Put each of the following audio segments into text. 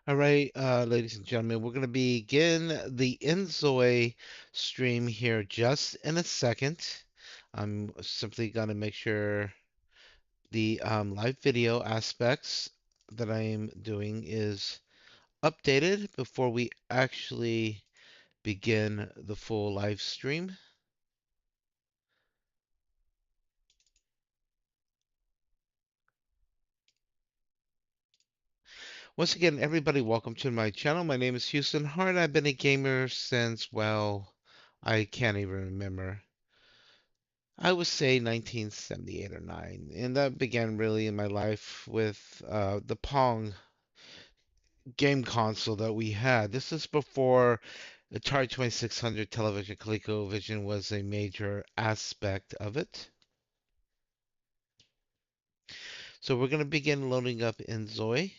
All right, ladies and gentlemen, we're going to begin the Inzoi stream here just in a second. I'm simply going to make sure the live video aspects that I am doing is updated before we actually begin the full live stream. Once again, everybody, welcome to my channel. My name is Houston Hart. I've been a gamer since, well, I can't even remember. I would say 1978 or 9, and that began really in my life with the Pong game console that we had. This is before Atari 2600 television, ColecoVision was a major aspect of it. So we're going to begin loading up Inzoi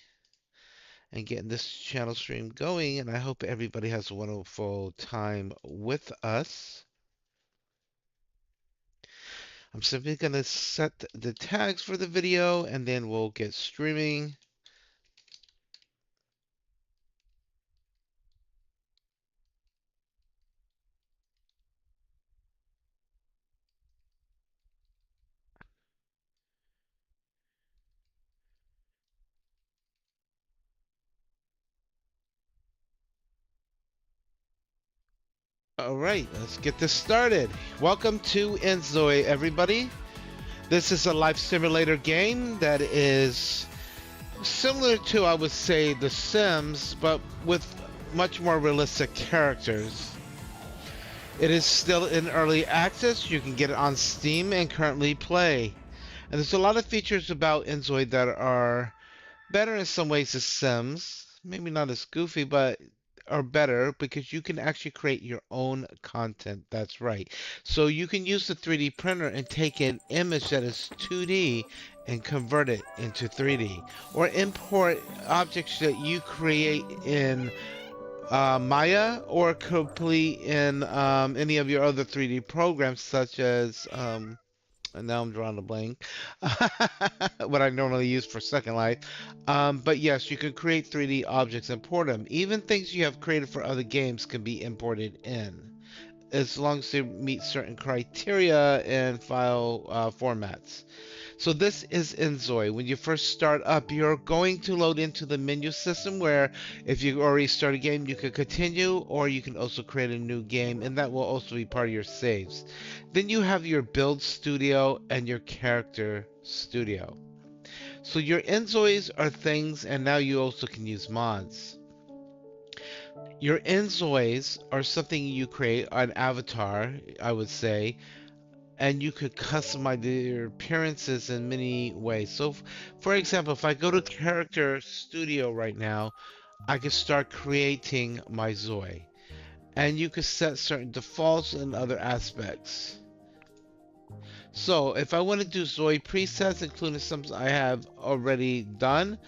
and getting this channel stream going, and I hope everybody has a wonderful time with us. I'm simply going to set the tags for the video, and then we'll get streaming. All right, let's get this started. Welcome to Inzoi, everybody. This is a life simulator game that is similar to, I would say, The Sims, but with much more realistic characters. It is still in early access. You can get it on Steam and currently play. And there's a lot of features about Inzoi that are better in some ways as Sims. Maybe not as goofy, but are better because you can actually create your own content. That's right. So you can use the 3D printer and take an image that is 2D and convert it into 3D, or import objects that you create in Maya or complete in any of your other 3D programs, such as and now I'm drawing a blank, what I normally use for Second Life. But yes, you can create 3D objects, import them. Even things you have created for other games can be imported in, as long as they meet certain criteria and file formats. So this is Inzoi. When you first start up, you're going to load into the menu system where if you already start a game, you can continue, or you can also create a new game, and that will also be part of your saves. Then you have your build studio and your character studio. So your Inzois are things, and now you also can use mods. Your Inzois are something you create, an avatar, I would say, and you could customize their appearances in many ways. So, for example, if I go to Character Studio right now, I can start creating my Zoe, and you can set certain defaults and other aspects. So, if I want to do Zoe presets, including some I have already done,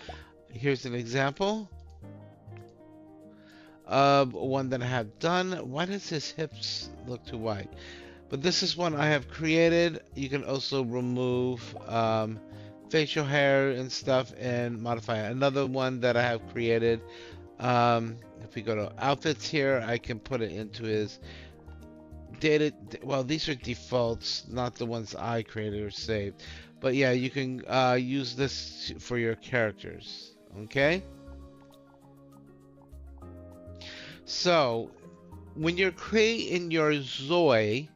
here's an example of one that I have done. Why does his hips look too wide? But this is one I have created. You can also remove facial hair and stuff and modify it. Another one that I have created. If we go to outfits here, I can put it into his data. Well, these are defaults, not the ones I created or saved. But yeah, you can use this for your characters. Okay? So, when you're creating your Zoe,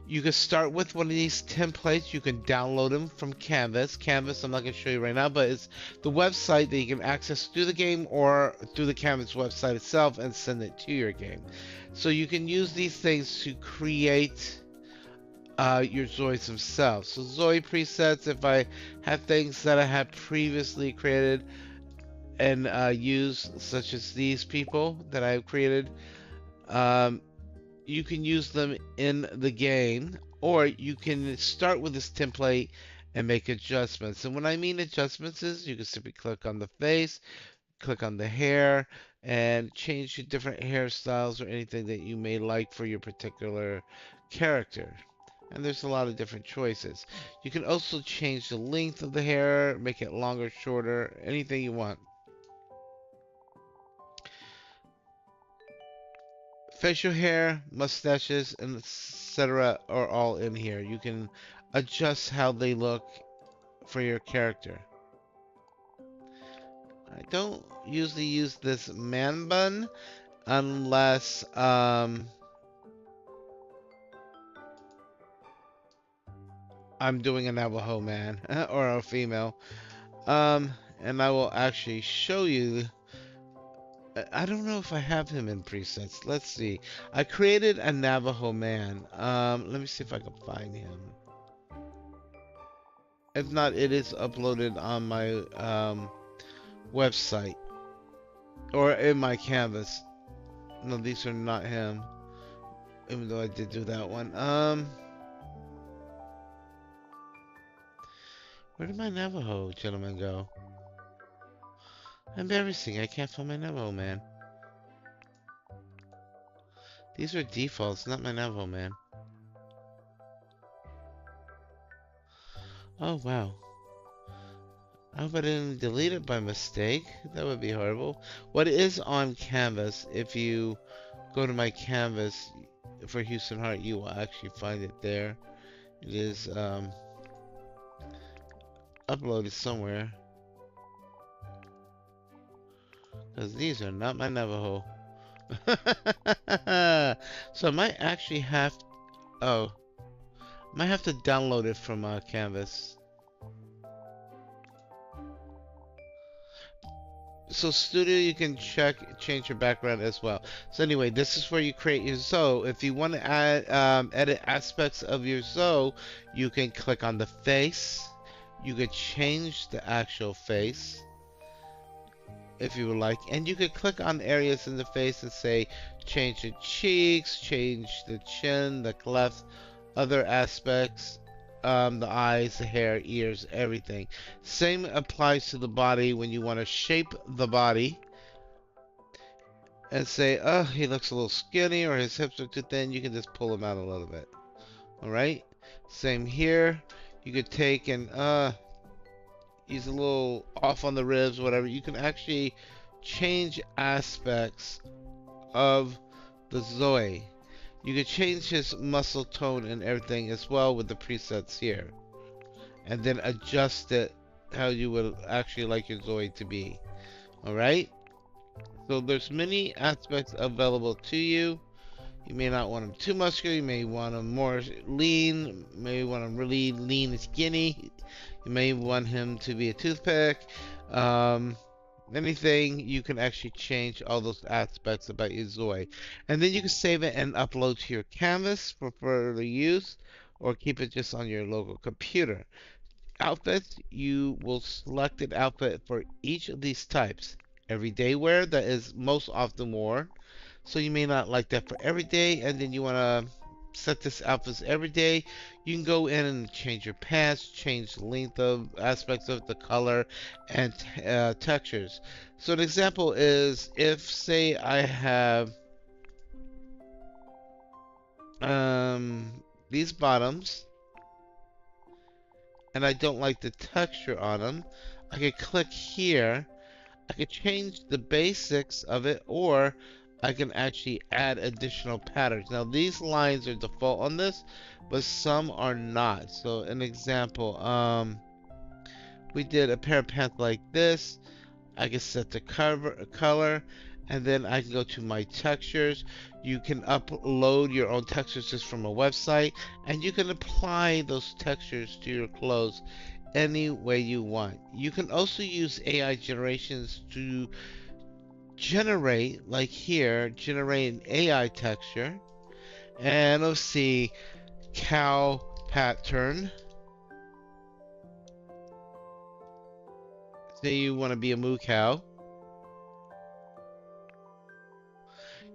you can start with one of these templates. You can download them from Canvas. Canvas, I'm not going to show you right now, but it's the website that you can access through the game or through the Canvas website itself and send it to your game. So you can use these things to create your Zoids themselves. So Zoe presets, if I have things that I have previously created and used, such as these people that I've created, um, you can use them in the game, or you can start with this template and make adjustments. And when I mean adjustments is you can simply click on the face, click on the hair, and change the different hairstyles or anything that you may like for your particular character. And there's a lot of different choices. You can also change the length of the hair, make it longer, shorter, anything you want. Facial hair, mustaches, and etc. are all in here. You can adjust how they look for your character. I don't usually use this man bun unless I'm doing a Navajo man or a female. And I will actually show you. I don't know if I have him in presets. Let's see. I created a Navajo man. Let me see if I can find him. If not, it is uploaded on my website or in my canvas. No, these are not him. Even though I did do that one. Where did my Navajo gentleman go? Embarrassing. I can't find my Navajo man. These are defaults, not my Navajo man. Oh, wow. I hope I didn't delete it by mistake. That would be horrible. What is on canvas, if you go to my canvas for Houston Heart, you will actually find it there. It is uploaded somewhere. Because these are not my Navajo. So I might actually have... Oh. I might have to download it from Canvas. So Studio, you can change your background as well. So anyway, this is where you create your Zoe. If you want to add, edit aspects of your Zoe, you can click on the face. You could change the actual face if you would like, and you could click on areas in the face and say change the cheeks, change the chin, the cleft, other aspects, the eyes, the hair, ears, everything. Same applies to the body when you want to shape the body and say, oh, he looks a little skinny or his hips are too thin. You can just pull him out a little bit. Alright? Same here. You could take and he's a little off on the ribs, whatever. You can actually change aspects of the Zoe. You can change his muscle tone and everything as well with the presets here. And then adjust it how you would actually like your Zoe to be. Alright? So there's many aspects available to you. You may not want him too muscular. You may want him more lean. You may want him really lean and skinny. You may want him to be a toothpick. Anything, you can actually change all those aspects about your Zoe. And then you can save it and upload to your canvas for further use, or keep it just on your local computer. Outfits, you will select an outfit for each of these types. Everyday wear, that is most often worn. So you may not like that for every day, and then you want to set this outfit every day. You can go in and change your pants, change the length of aspects of the color and textures. So an example is, if say I have these bottoms and I don't like the texture on them, I can click here. I can change the basics of it, or I can actually add additional patterns. Now these lines are default on this, but some are not. So an example, we did a pair of pants like this. I can set the color, and then I can go to my textures. You can upload your own textures just from a website, and you can apply those textures to your clothes any way you want. You can also use AI generations to generate, like here, generate an AI texture. And let's see, cow pattern. Say you want to be a moo cow.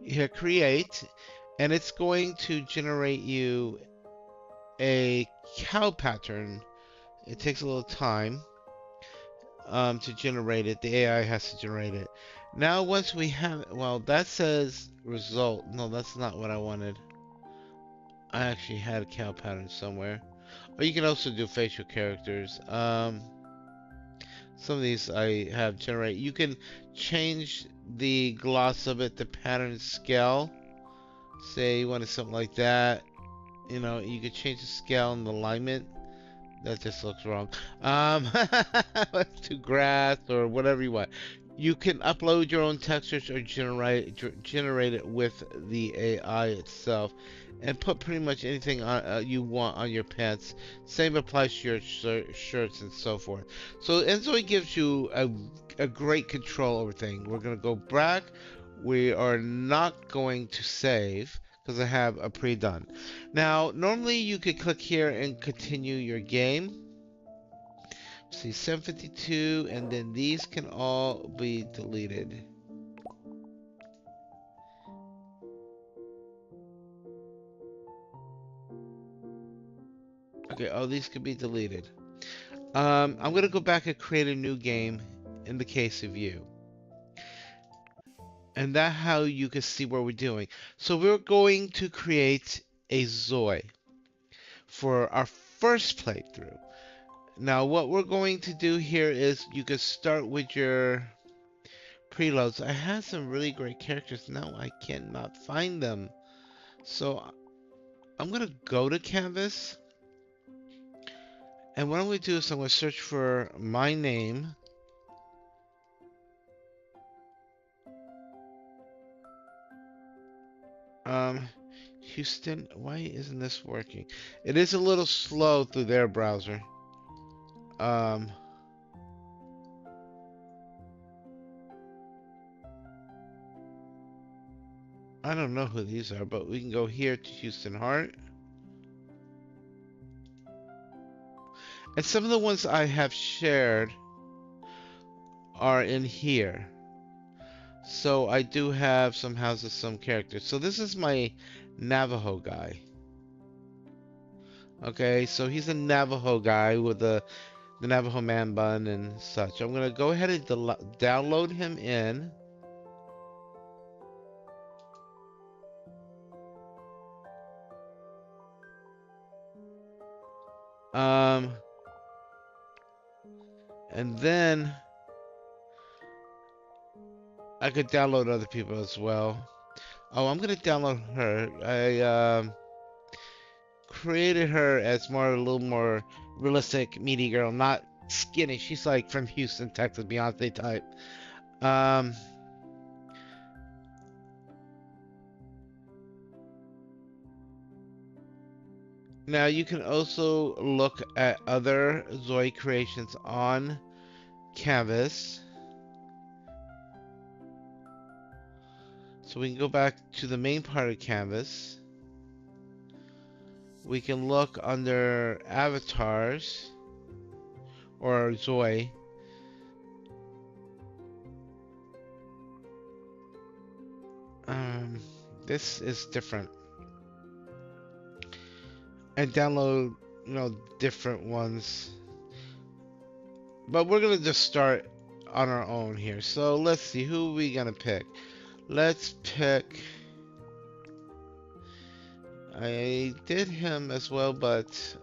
You hit create, and it's going to generate you a cow pattern. It takes a little time to generate it. The AI has to generate it. Now once we have, well, that says result. No, that's not what I wanted. I actually had a cow pattern somewhere. Or you can also do facial characters. Some of these I have generate. You can change the gloss of it, the pattern scale. Say you wanted something like that. You know, you could change the scale and the alignment. That just looks wrong. To grass or whatever you want. You can upload your own textures or generate it with the AI itself, and put pretty much anything on, you want on your pants. Same applies to your shirts and so forth. So Inzoi gives you a great control over things. We're gonna go back. We are not going to save because I have a pre-done. Now, normally you could click here and continue your game. See, 752, and then these can all be deleted. Okay, all these can be deleted. I'm gonna go back and create a new game in the case of you. And that's how you can see what we're doing. So we're going to create a Zoi for our first playthrough. Now what we're going to do here is you can start with your preloads. I had some really great characters. Now I cannot find them. So I'm going to go to Canvas. And what I'm going to do is I'm going to search for my name. Houston, why isn't this working? It is a little slow through their browser. Um, I don't know who these are, but we can go here to Houston Hart. And some of the ones I have shared are in here. So I do have some houses, some characters. So this is my Navajo guy. Okay, so he's a Navajo guy with the Navajo man bun and such. I'm gonna go ahead and download him in. Um, and then I could download other people as well. Oh, I'm gonna download her. I created her as a little more realistic, meaty girl, not skinny. She's like from Houston, Texas, Beyonce type. Um, Now you can also look at other Zoe creations on Canvas. So we can go back to the main part of Canvas. We can look under avatars or Zoe. This is different. And download, different ones. But we're gonna just start on our own here. So let's see, who are we gonna pick? Let's pick. I did him as well, but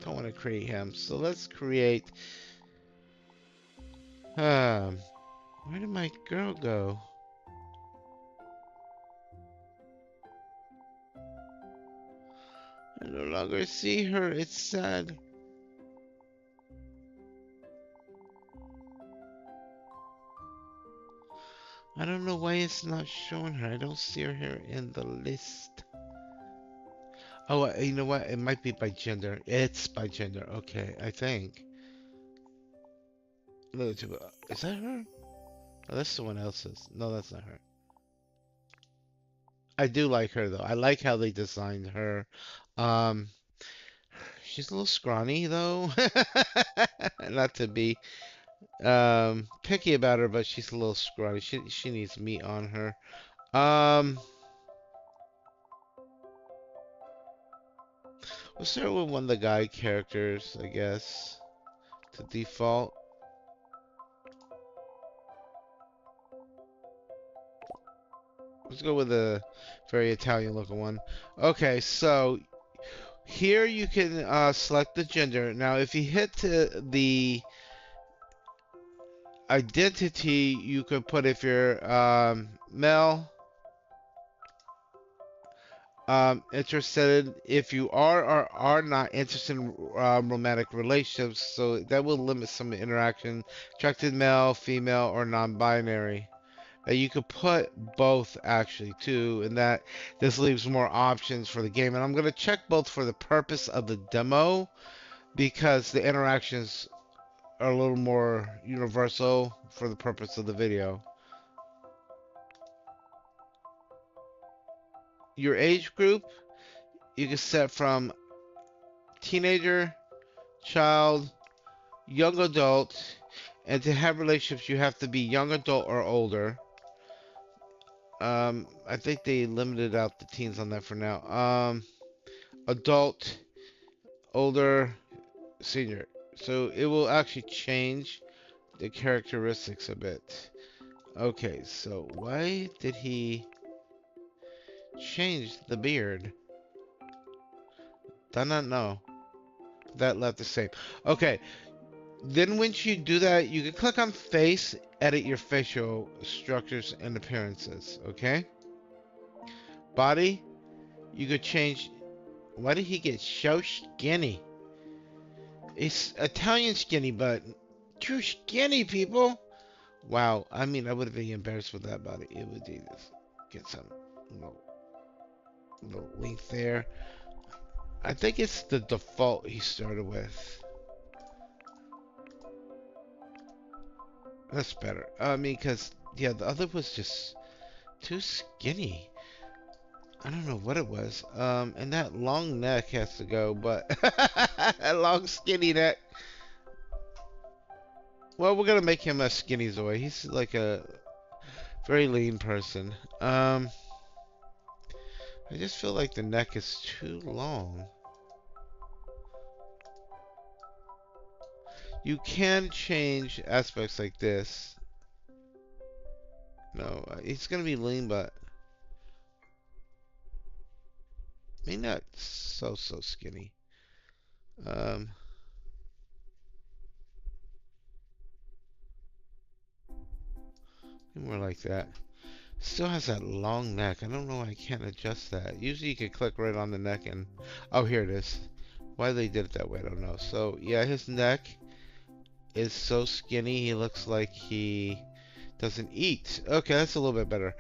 don't want to create him. So let's create. Where did my girl go? I no longer see her. It's sad. I don't know why it's not showing her. I don't see her here in the list. Oh, you know what? It might be by gender. It's by gender. Okay, I think. Look, is that her? Oh, that's someone else's. No, that's not her. I do like her though. I like how they designed her. Um, she's a little scrawny though. Not to be picky about her, but she's a little scrawny. She needs meat on her. We'll start with one of the guy characters, I guess, to default. Let's go with a very Italian looking one. Okay, so here you can select the gender. Now, if you hit the identity, you could put if you're male, Interested if you are or are not interested in romantic relationships, so that will limit some interaction. Attracted male, female, or non-binary. You could put both actually too, and that this leaves more options for the game. And I'm gonna check both for the purpose of the demo because the interactions are a little more universal for the purpose of the video. Your age group, you can set from teenager, child, young adult, and to have relationships, you have to be young adult or older. I think they limited out the teens on that for now. Adult, older, senior. So it will actually change the characteristics a bit. Okay, so why did he change the beard? Do not know. That left the same. Okay, then once you do that, you can click on face, edit your facial structures and appearances. Okay. Body, you could change. Why did he get so skinny? It's Italian skinny, but too skinny, people. Wow, I mean, I would have been embarrassed with that body. It would just get some little, little length there. I think it's the default he started with. That's better. I mean, because, yeah, the other was just too skinny. I don't know what it was. And that long neck has to go, but a long skinny neck. Well, we're gonna make him a skinny Zoe. He's like a very lean person. I just feel like the neck is too long. You can change aspects like this. No, he's gonna be lean, but maybe not so skinny. More like that. Still has that long neck. I don't know why I can't adjust that. Usually you can click right on the neck and... Oh, here it is. Why they did it that way, I don't know. So, yeah, his neck is so skinny, he looks like he doesn't eat. Okay, that's a little bit better.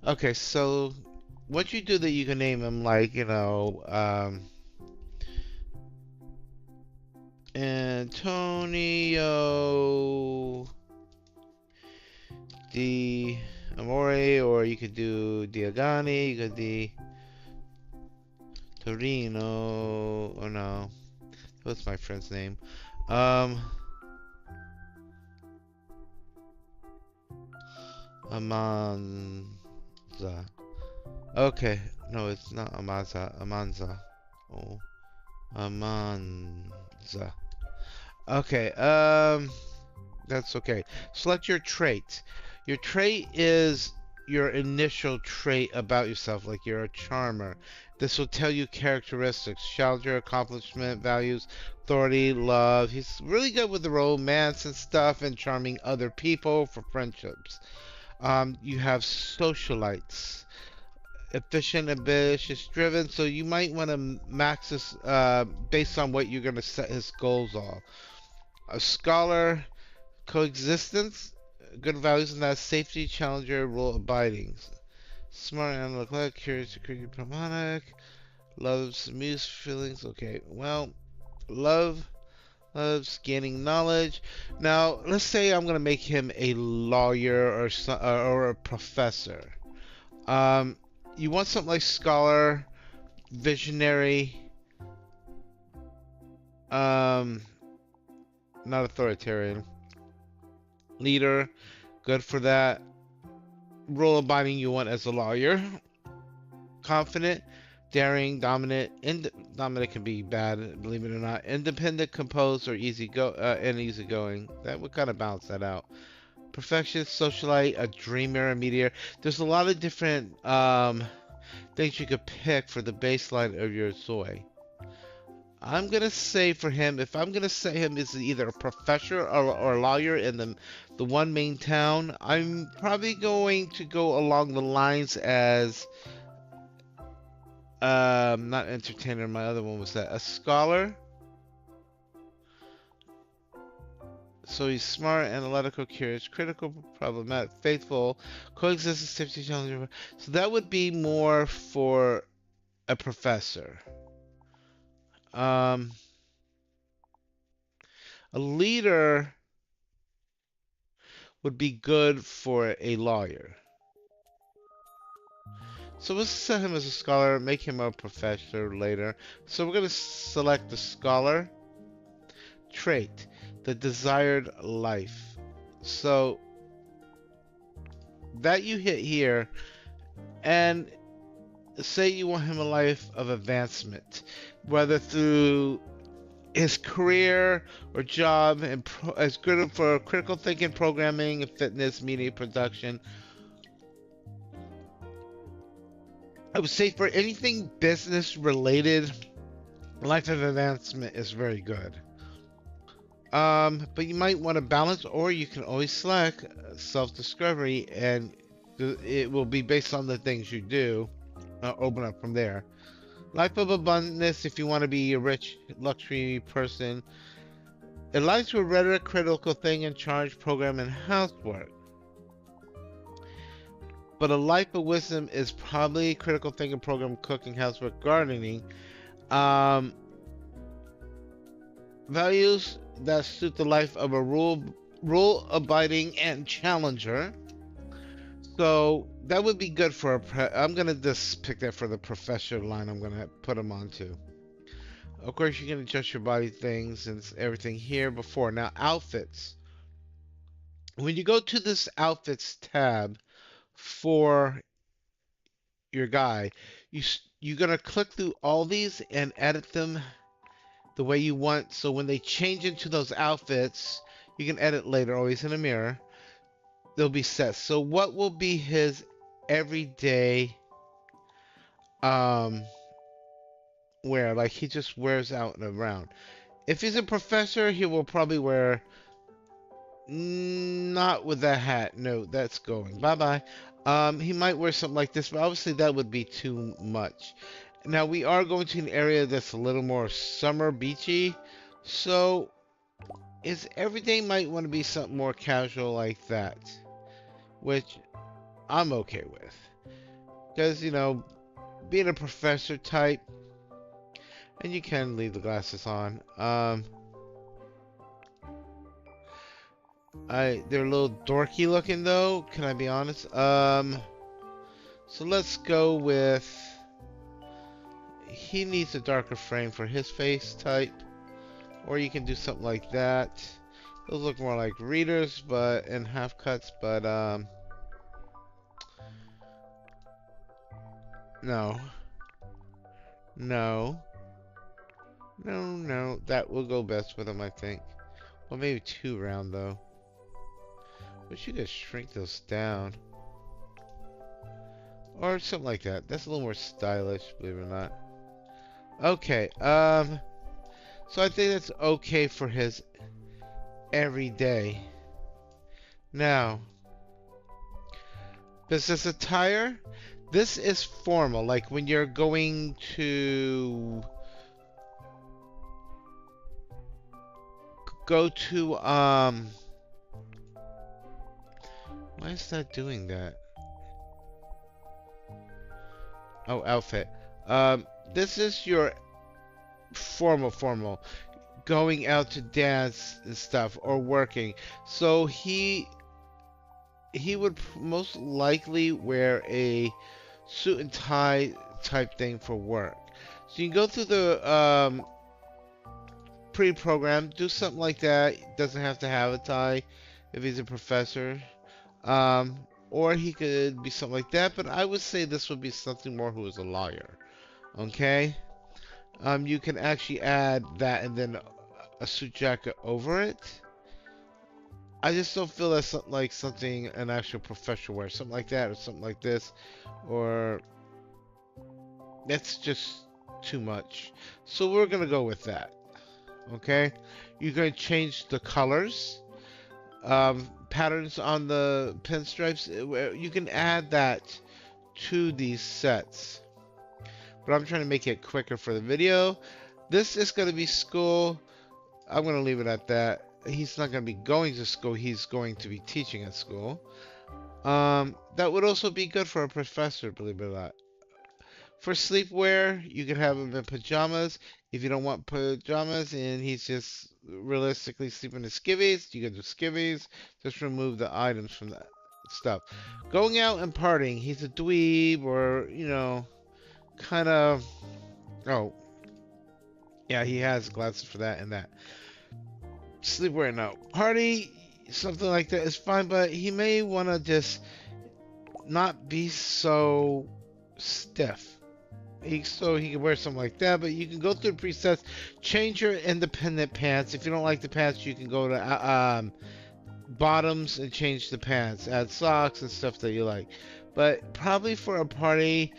Okay, so what you do that you can name him, like, you know, Antonio Di Amore, or you could do Diagani, you could do Torino, or no, what's my friend's name? Amanza. Okay, no, it's not Amaza. Amanza. Oh, Amanza. Okay, that's okay. Select your trait. Your trait is your initial trait about yourself, like you're a charmer. This will tell you characteristics, challenger, accomplishment, values, authority, love. He's really good with the romance and stuff and charming other people for friendships. You have socialites. Efficient, ambitious, driven, so you might want to max this based on what you're going to set his goals on. A scholar, coexistence, good values in that, safety, challenger, rule abiding. Smart, analytical, curious, pragmatic, loves, amused, feelings. Okay, well, loves gaining knowledge. Now, let's say I'm going to make him a lawyer or a professor. You want something like scholar, visionary, not authoritarian, leader, good for that. Rule abiding you want as a lawyer. Confident, daring, dominant. Dominant can be bad, believe it or not. Independent, composed, or easygoing. That would kind of balance that out. Perfectionist, socialite, a dreamer, a meteor. There's a lot of different things you could pick for the baseline of your Zoi. I'm gonna say for him, if I'm gonna say him is either a professor or a lawyer in the one main town, I'm probably going to go along the lines as not entertainer. My other one was that a scholar. So he's smart, analytical, curious, critical, problematic, faithful, coexists, safety challenge. So that would be more for a professor. Um, a leader would be good for a lawyer. So let's set him as a scholar, make him a professor later. So we're going to select the scholar trait, the desired life. So that you hit here, and say you want him a life of advancement, whether through his career or job, and as good for critical thinking, programming, fitness, media production. I would say for anything business related, life of advancement is very good. But you might want to balance, or you can always select self-discovery, and it will be based on the things you do. Open up from there. Life of abundance, if you want to be a rich luxury person. A life with rhetoric, critical thinking, charge, program, and housework. But a life of wisdom is probably critical thinking, program, cooking, housework, gardening. Values that suit the life of a rule-abiding and challenger. So that would be good for I'm gonna just pick that for the professor line. I'm gonna put him onto. Of course, you can adjust your body things and everything here before. Now, outfits. When you go to this outfits tab for your guy, you're gonna click through all these and edit them the way you want. So when they change into those outfits, you can edit later, always in a mirror. They'll be set. So what will be his everyday wear? Like he just wears out and around. If he's a professor, he will probably wear not with that hat. No, that's going. Bye-bye. He might wear something like this, but obviously that would be too much. Now we are going to an area that's a little more summer beachy, so his everyday might want to be something more casual like that, which I'm okay with. Because, you know, being a professor type, and you can leave the glasses on. They're a little dorky looking though, can I be honest? So let's go with, he needs a darker frame for his face type, or you can do something like that. Those look more like readers, but in half cuts, but no, that will go best with him, I think. Well, maybe too round though. We should just shrink those down. Or something like that. That's a little more stylish, believe it or not. Okay, so I think that's okay for his everyday. Now, business attire. This is formal, like when you're going to go to, why is that doing that? Oh, outfit. This is your formal, going out to dance and stuff, or working. So he would most likely wear a suit and tie type thing for work. So you can go through the pre-program, do something like that. Doesn't have to have a tie if he's a professor. Or he could be something like that, but I would say this would be something more who is a lawyer. Okay? You can actually add that and then a suit jacket over it. I just don't feel that's like something an actual professor wears. Something like that, or something like this. Or that's just too much. So we're gonna go with that. Okay, you're gonna change the colors, patterns on the pinstripes. You can add that to these sets. But I'm trying to make it quicker for the video. This is gonna be school. I'm gonna leave it at that. He's not gonna be going to school. He's going to be teaching at school. That would also be good for a professor, believe it or not. For sleepwear, you can have him in pajamas. If you don't want pajamas and he's just realistically sleeping in skivvies, you can do skivvies. Just remove the items from that stuff. Going out and partying, he's a dweeb or, kind of. Oh, yeah, he has glasses for that and that. Sleepwear, no. Party, something like that is fine, but he may want to just not be so stiff. So he can wear something like that, but you can go through the presets, change your independent pants. If you don't like the pants, you can go to bottoms and change the pants, add socks and stuff that you like. But probably for a party,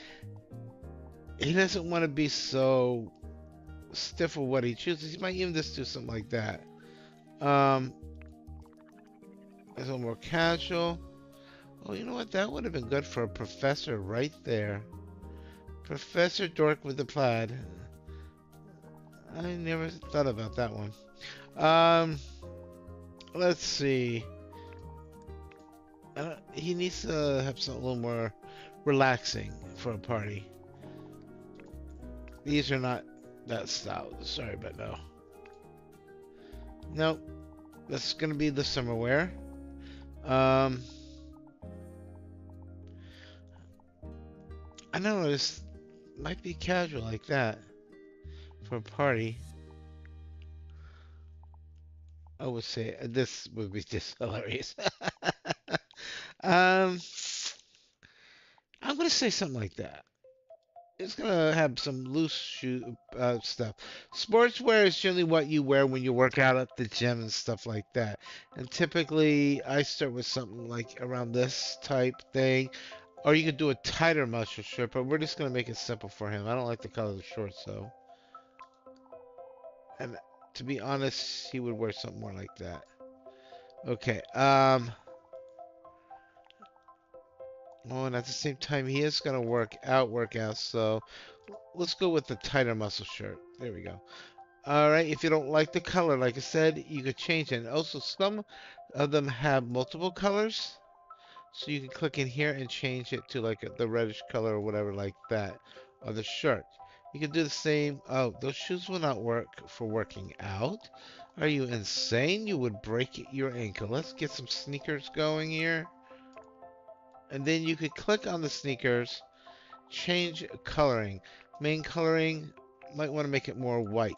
he doesn't want to be so stiff with what he chooses. He might even just do something like that. It's a little more casual. Oh, you know what? That would have been good for a professor right there. Professor Dork with the plaid. I never thought about that one. Let's see. He needs to have something a little more relaxing for a party. These are not that style. Sorry, but no. Nope. That's gonna be the summer wear. I don't know. This might be casual like that for a party. I would say this would be just hilarious. I'm gonna say something like that. It's gonna have some loose shoe stuff. Sportswear is generally what you wear when you work out at the gym and stuff like that. And typically, I start with something like around this type thing. Or you could do a tighter muscle shirt, but we're just gonna make it simple for him. I don't like the color of the shorts, though. And to be honest, he would wear something more like that. Okay. Oh, and at the same time, he is gonna work out. So let's go with the tighter muscle shirt. There we go. All right. If you don't like the color, like I said, you could change it. And also, some of them have multiple colors. So you can click in here and change it to like the reddish color or whatever like that of the shirt. You can do the same. Oh, those shoes will not work for working out. Are you insane? You would break your ankle. Let's get some sneakers going here. And then you could click on the sneakers, change coloring. Main coloring, might want to make it more white.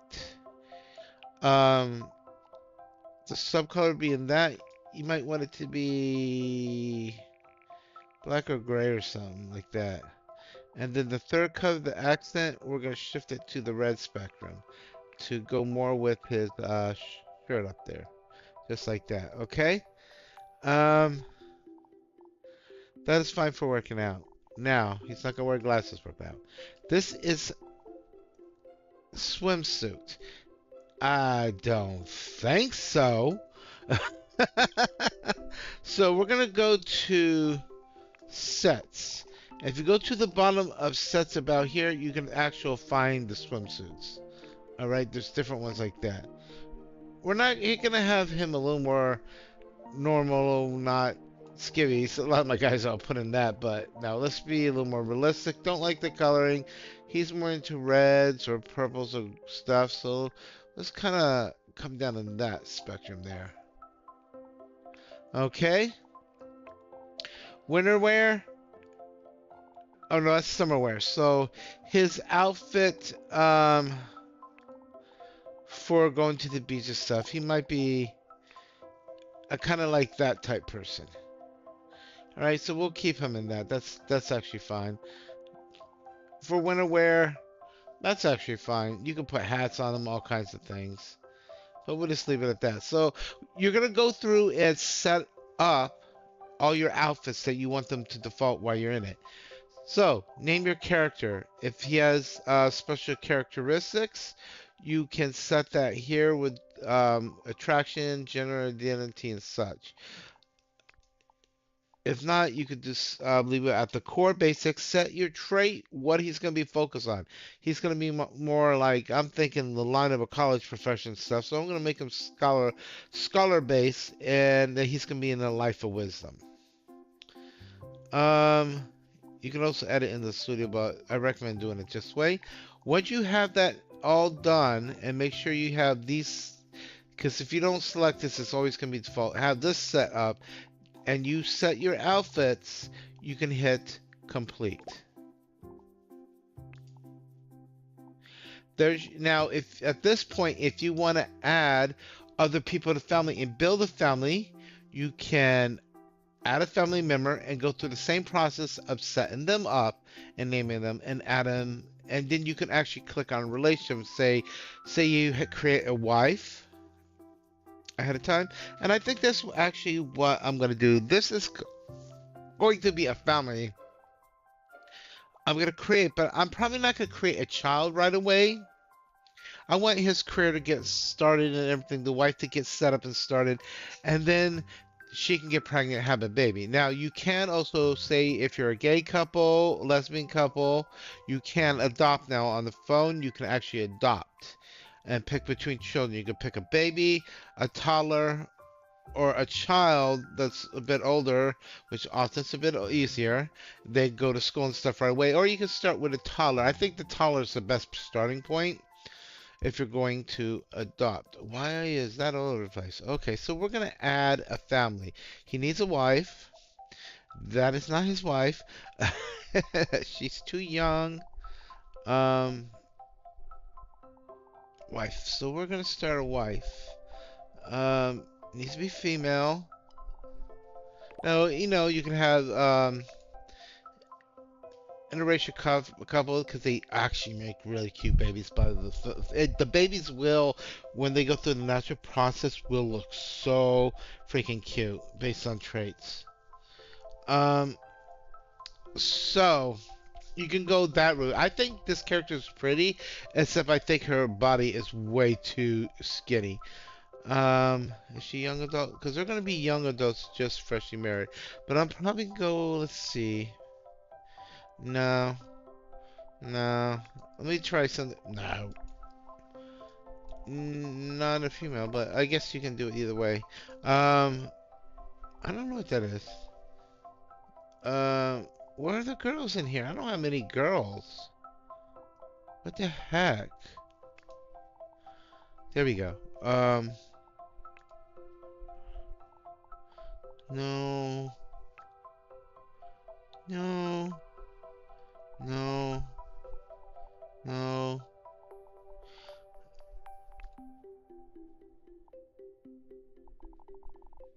The subcolor being that, you might want it to be black or gray or something like that. And then the third color, the accent, we're going to shift it to the red spectrum to go more with his shirt up there. Just like that, okay? That is fine for working out. Now, he's not going to wear glasses for working out. This is swimsuit. I don't think so. So we're going to go to sets. If you go to the bottom of sets about here, you can actually find the swimsuits. All right, there's different ones like that. We're gonna have him a little more normal, not skivvies. A lot of my guys I'll put in that, but now let's be a little more realistic. Don't like the coloring. He's more into reds or purples or stuff, so let's kind of come down in that spectrum there. Okay. Winter wear. Oh no, that's summer wear. So his outfit for going to the beach and stuff, he might be a kind of like that type person. All right, so we'll keep him in that. That's actually fine. For winter wear, that's actually fine. You can put hats on him, all kinds of things. But we'll just leave it at that. So you're gonna go through and set up all your outfits that you want them to default while you're in it. So, name your character. If he has special characteristics, you can set that here with attraction, gender identity, and such. If not, you could just leave it at the core basics. Set your trait, what he's going to be focused on. He's going to be more like, I'm thinking the line of a college profession stuff, so I'm going to make him scholar based, and then he's going to be in a life of wisdom. Um, you can also edit in the studio, but I recommend doing it this way. Once you have that all done, and make sure you have these, because if you don't select this, it's always going to be default. Have this set up, and you set your outfits, you can hit complete. There's now, if at this point, if you want to add other people to the family and build a family, you can add a family member and go through the same process of setting them up and naming them and add them, and then you can actually click on relationship. Say you create a wife ahead of time, and I think that's actually what I'm going to do. This is going to be a family I'm going to create, but I'm probably not going to create a child right away. I want his career to get started and everything, the wife to get set up and started, and then she can get pregnant and have a baby. Now, you can also say if you're a gay couple, lesbian couple, you can adopt now on the phone. You can actually adopt and pick between children. You can pick a baby, a toddler, or a child that's a bit older, which often is a bit easier. They go to school and stuff right away. Or you can start with a toddler. I think the toddler is the best starting point if you're going to adopt. Why is that all over the place? Okay, so we're going to add a family. He needs a wife. That is not his wife. She's too young. Um, Wife. So we're going to start a wife. Needs to be female. Now, you can have interracial couple because they actually make really cute babies. But the babies will, when they go through the natural process, will look so freaking cute based on traits. Um, so you can go that route. I think this character is pretty, except I think her body is way too skinny. Is she young adult? Because they're gonna be young adults just freshly married. But I'm probably go. Let's see. No, no. Let me try something. No, not a female. But I guess you can do it either way. Um, I don't know what that is. Where are the girls in here? I don't have many girls. What the heck? There we go. No, no, no, no.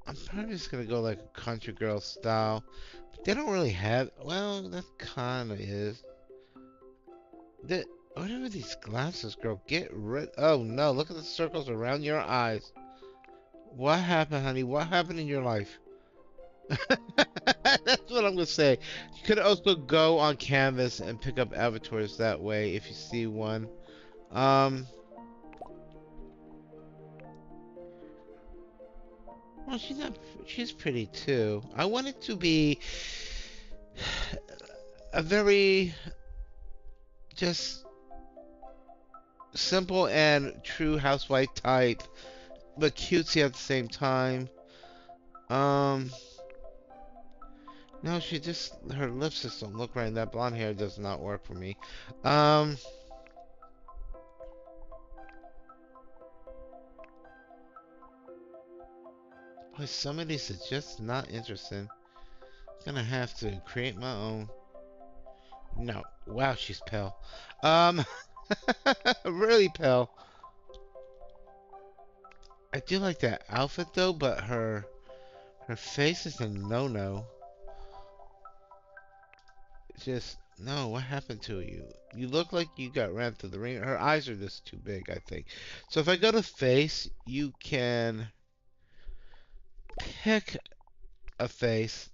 I'm probably just gonna go like a country girl style. But they don't really have. Well, that kind of is. That whatever these glasses, girl, get rid. Oh no! Look at the circles around your eyes. What happened, honey? What happened in your life? That's what I'm gonna say. You could also go on Canvas and pick up avatars that way if you see one. Um. Well, she's not. She's pretty too. I want it to be a very just simple and true housewife type, but cutesy at the same time. Um, no, she just her lips just don't look right, and that blonde hair does not work for me. Um, Boy, some of these are just not interesting. Gonna have to create my own. No, wow, she's pale. Um, really pale. I do like that outfit though, but her face is a no-no. Just no. What happened to you? You look like you got ran through the ring. Her eyes are just too big, I think. So if I go to face, you can pick a face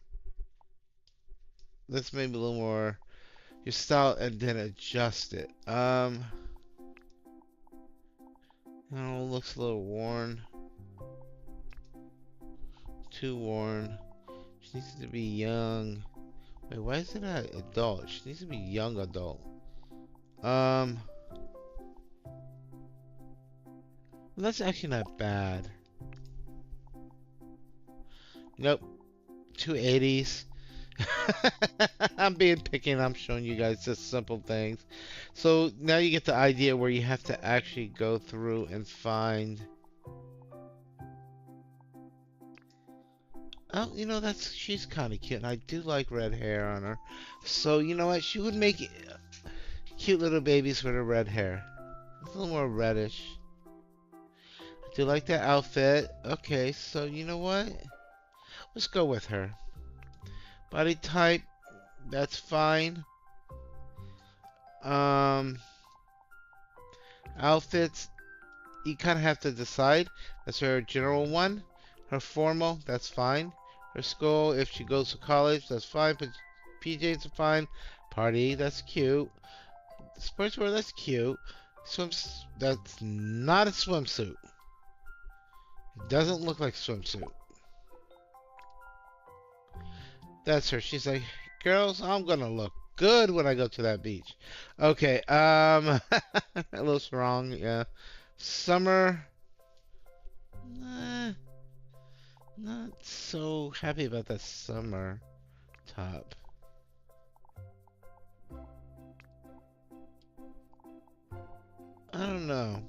that's maybe a little more. your style and then adjust it. Oh, looks a little worn. Too worn. She needs to be young. Wait, why is it an adult? She needs to be young adult. Well, that's actually not bad. Nope. 280s. I'm being picky and I'm showing you guys just simple things. So now you get the idea where you have to actually go through and find. Oh, she's kind of cute. And I do like red hair on her. So you know what? She would make cute little babies with her red hair. It's a little more reddish. I do like that outfit. Okay, so you know what? Let's go with her. Body type, that's fine. Um, Outfits, you kind of have to decide. That's her general one. Her formal, that's fine. Her school, if she goes to college, that's fine. But PJs are fine. Party, that's cute. Sportswear, that's cute. Swims, that's not a swimsuit. It doesn't look like swimsuit. That's her. She's like, girls, I'm gonna look good when I go to that beach. Okay, a little strong, yeah. Summer, eh, not so happy about that summer top. I don't know.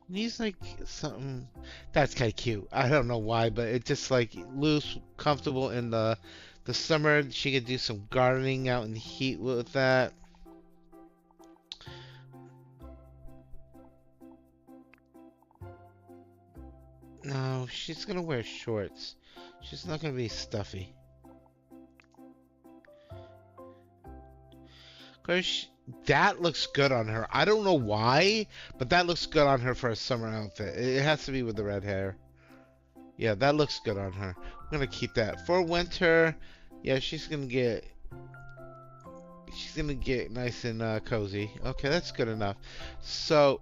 Needs like something that's kind of cute. I don't know why, but it's just like loose, comfortable in the summer. She could do some gardening out in the heat with that. No, she's gonna wear shorts. She's not gonna be stuffy. Cause that looks good on her. I don't know why, but that looks good on her for a summer outfit. It has to be with the red hair. Yeah, that looks good on her. I'm gonna keep that for winter. Yeah, she's gonna get nice and cozy. Okay, that's good enough. So,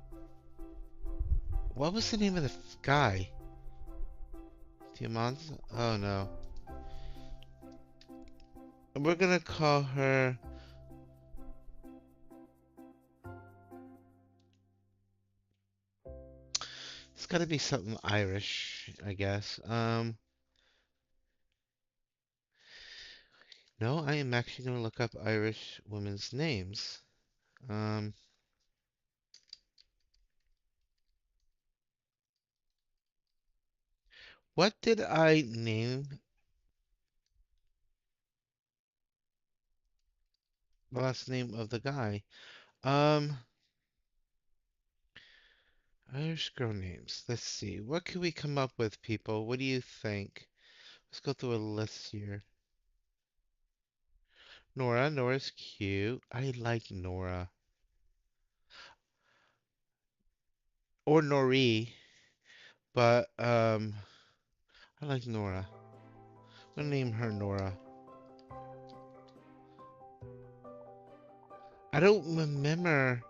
what was the name of the guy? Diamante? Oh no. We're gonna call her. It's gotta be something Irish, I guess. No, I am actually gonna look up Irish women's names. Um, what did I name the last name of the guy? Um, Irish girl names. Let's see. What could we come up with, people? What do you think? Let's go through a list here. Nora. Nora's cute. I like Nora. Or Nori, but I like Nora. I'm gonna name her Nora. I don't remember.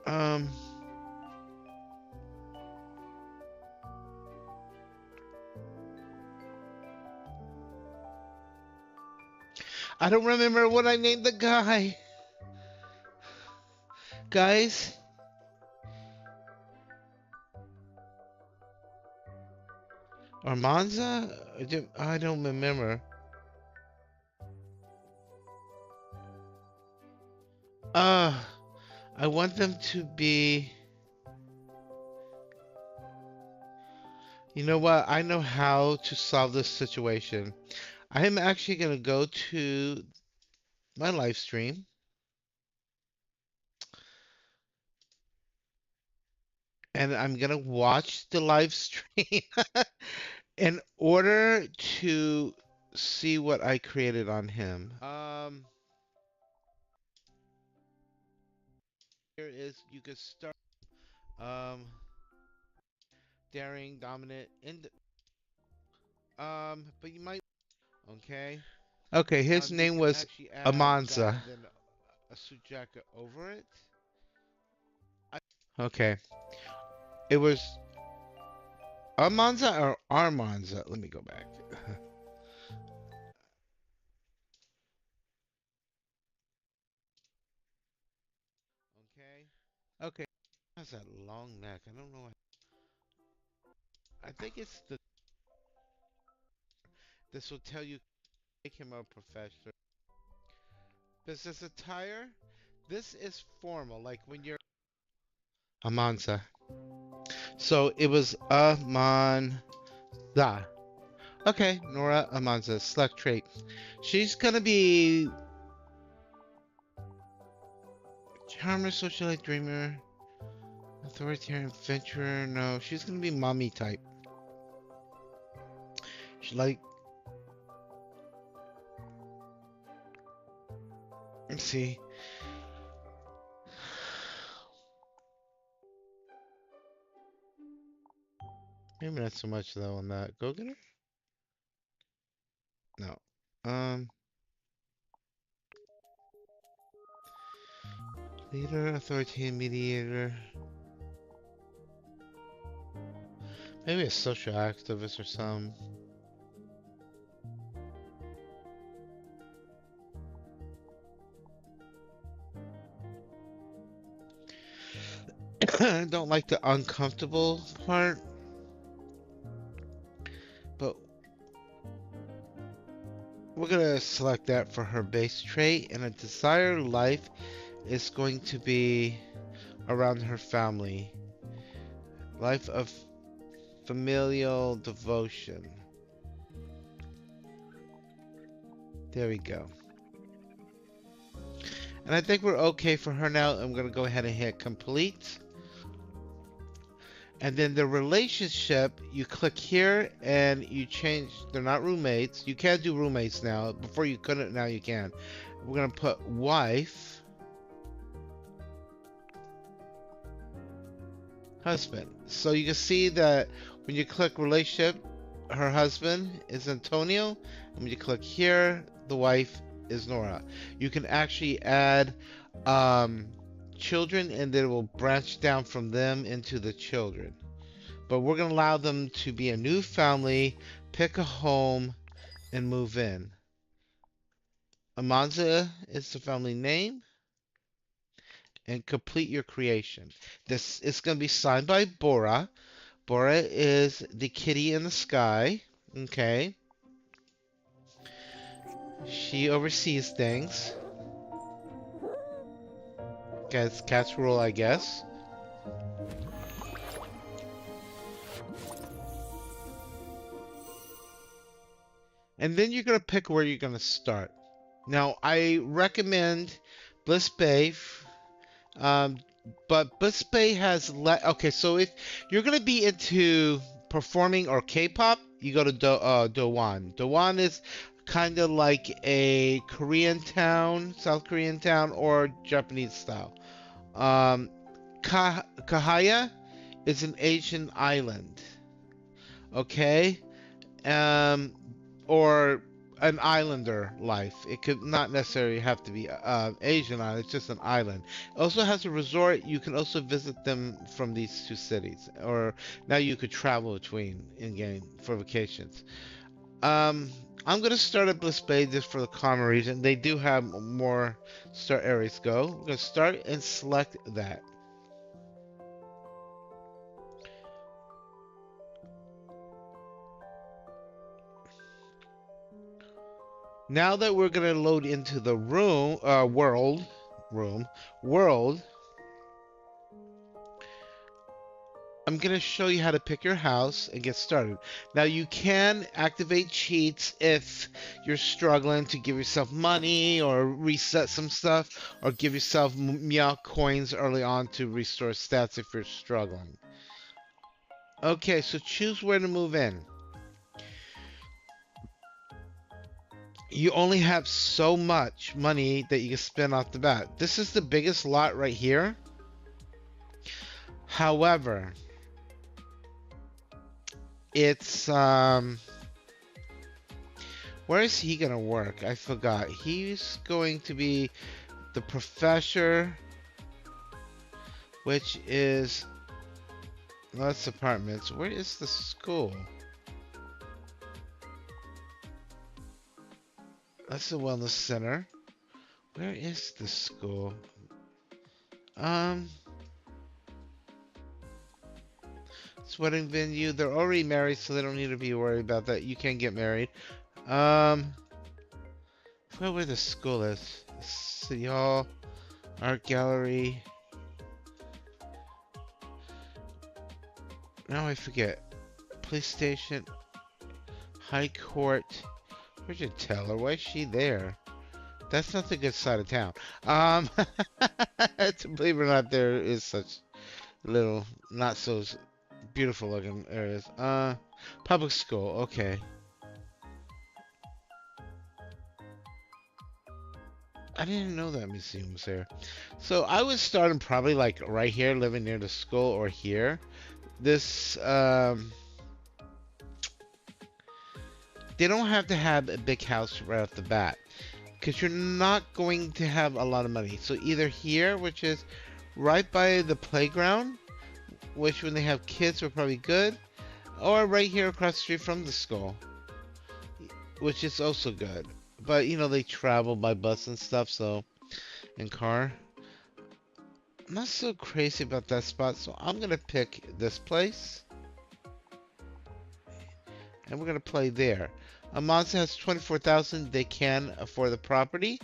Um, I don't remember what I named the guy. Guys, Armanza? I don't remember. Uh, I want them to be. You know what? I know how to solve this situation. I am actually gonna go to my live stream and I'm gonna watch the live stream in order to see what I created on him. here is you could start um daring, dominant, but you might okay. Okay, his You name can was actually add that Amanza. and then a suit jacket over it. Okay, it was Amanza or Armanza. Let me go back. Okay, okay. Has that long neck? I don't know. I think it's the. This will tell you make him a professor. Business attire. This is formal, like when you're Amanza. So it was Amanza. Okay, Nora Amanza, select trait. She's gonna be charmer, socialite, dreamer, authoritarian, adventurer. No, she's gonna be mommy type. She like. Let's see. Maybe not so much though on that. Go getter. No. Um. Leader, authoritarian, mediator. Maybe a social activist or some. I don't like the uncomfortable part, but we're gonna select that for her base trait, and a desired life is going to be around her family. Life of familial devotion. There we go. And I think we're okay for her now. I'm gonna go ahead and hit complete. And then the relationship, you click here and you change, they're not roommates. You can't do roommates now. Before you couldn't, now you can. We're going to put wife, husband. So you can see that when you click relationship, her husband is Antonio. And when you click here, the wife is Nora. You can actually add children and then it will branch down from them into the children. But we're going to allow them to be a new family, pick a home, and move in. Amanza is the family name, and complete your creation. This is going to be signed by Bora. Bora is the kitty in the sky. Okay. She oversees things. Guys, cats rule, I guess. And then you're going to pick where you're going to start. Now, I recommend Bliss Bay. Um, but Bliss Bay has okay, so if you're gonna be into performing or K-pop, you go to Dowan. Dowan is kind of like a Korean town, South Korean town, or Japanese style. Um, Kahaya is an Asian island. Okay, um, or an islander life. It could not necessarily have to be Asian island. It's just an island. It also has a resort. You can also visit them from these two cities, or now you could travel between in game for vacations. Um, I'm gonna start at Bliss Bay just for the common reason. They do have more start areas go. We're gonna start and select that. Now that we're gonna load into the world, I'm going to show you how to pick your house and get started. Now, you can activate cheats if you're struggling to give yourself money or reset some stuff, or give yourself meow coins early on to restore stats if you're struggling. Okay, so choose where to move in. You only have so much money that you can spend off the bat. This is the biggest lot right here. However, it's where is he gonna work? I forgot. He's going to be the professor, which is that's apartments. Where is the school? That's the wellness center. Where is the school? Um, it's wedding venue. They're already married, so they don't need to be worried about that. You can get married. Um, I forgot where the school is. City Hall, Art Gallery. Now I forget. Police station, High Court. Where'd you tell her? Why is she there? That's not the good side of town. Um, believe it or not, there is such little, not so beautiful looking areas. Public school. Okay. I didn't know that museum was there. So I was starting probably like right here, living near the school, or here. This, they don't have to have a big house right off the bat, because you're not going to have a lot of money. So either here, which is right by the playground, which when they have kids are probably good, or right here across the street from the school, which is also good. But you know, they travel by bus and stuff, so in car. I'm not so crazy about that spot, so I'm gonna pick this place, and we're gonna play there. Monza has 24,000. They can afford the property,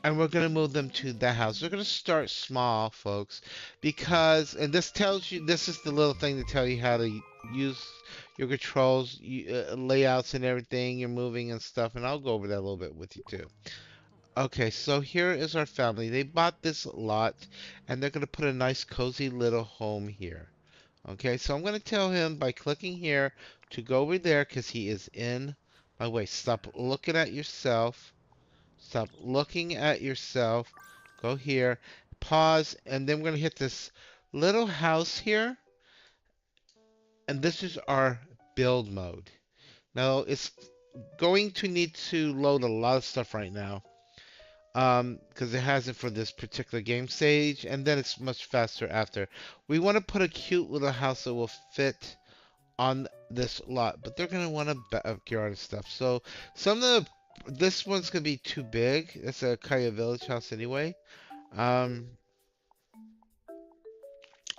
and we're gonna move them to the house. We're gonna start small, folks, because and this tells you this is the little thing to tell you how to use your controls, layouts, and everything. You're moving and stuff, and I'll go over that a little bit with you too. Okay, so here is our family. They bought this lot, and they're gonna put a nice, cozy little home here. Okay, so I'm gonna tell him by clicking here to go over there because he is in my way. Stop looking at yourself. Stop looking at yourself. Go here, pause, and then we're going to hit this little house here. And this is our build mode. Now, it's going to need to load a lot of stuff right now. Because it hasn't for this particular game stage. And then it's much faster after. We want to put a cute little house that will fit on this lot. But they're going to want a backyard and stuff. So, some of the this one's gonna be too big. It's a Kaya Village house anyway. Um,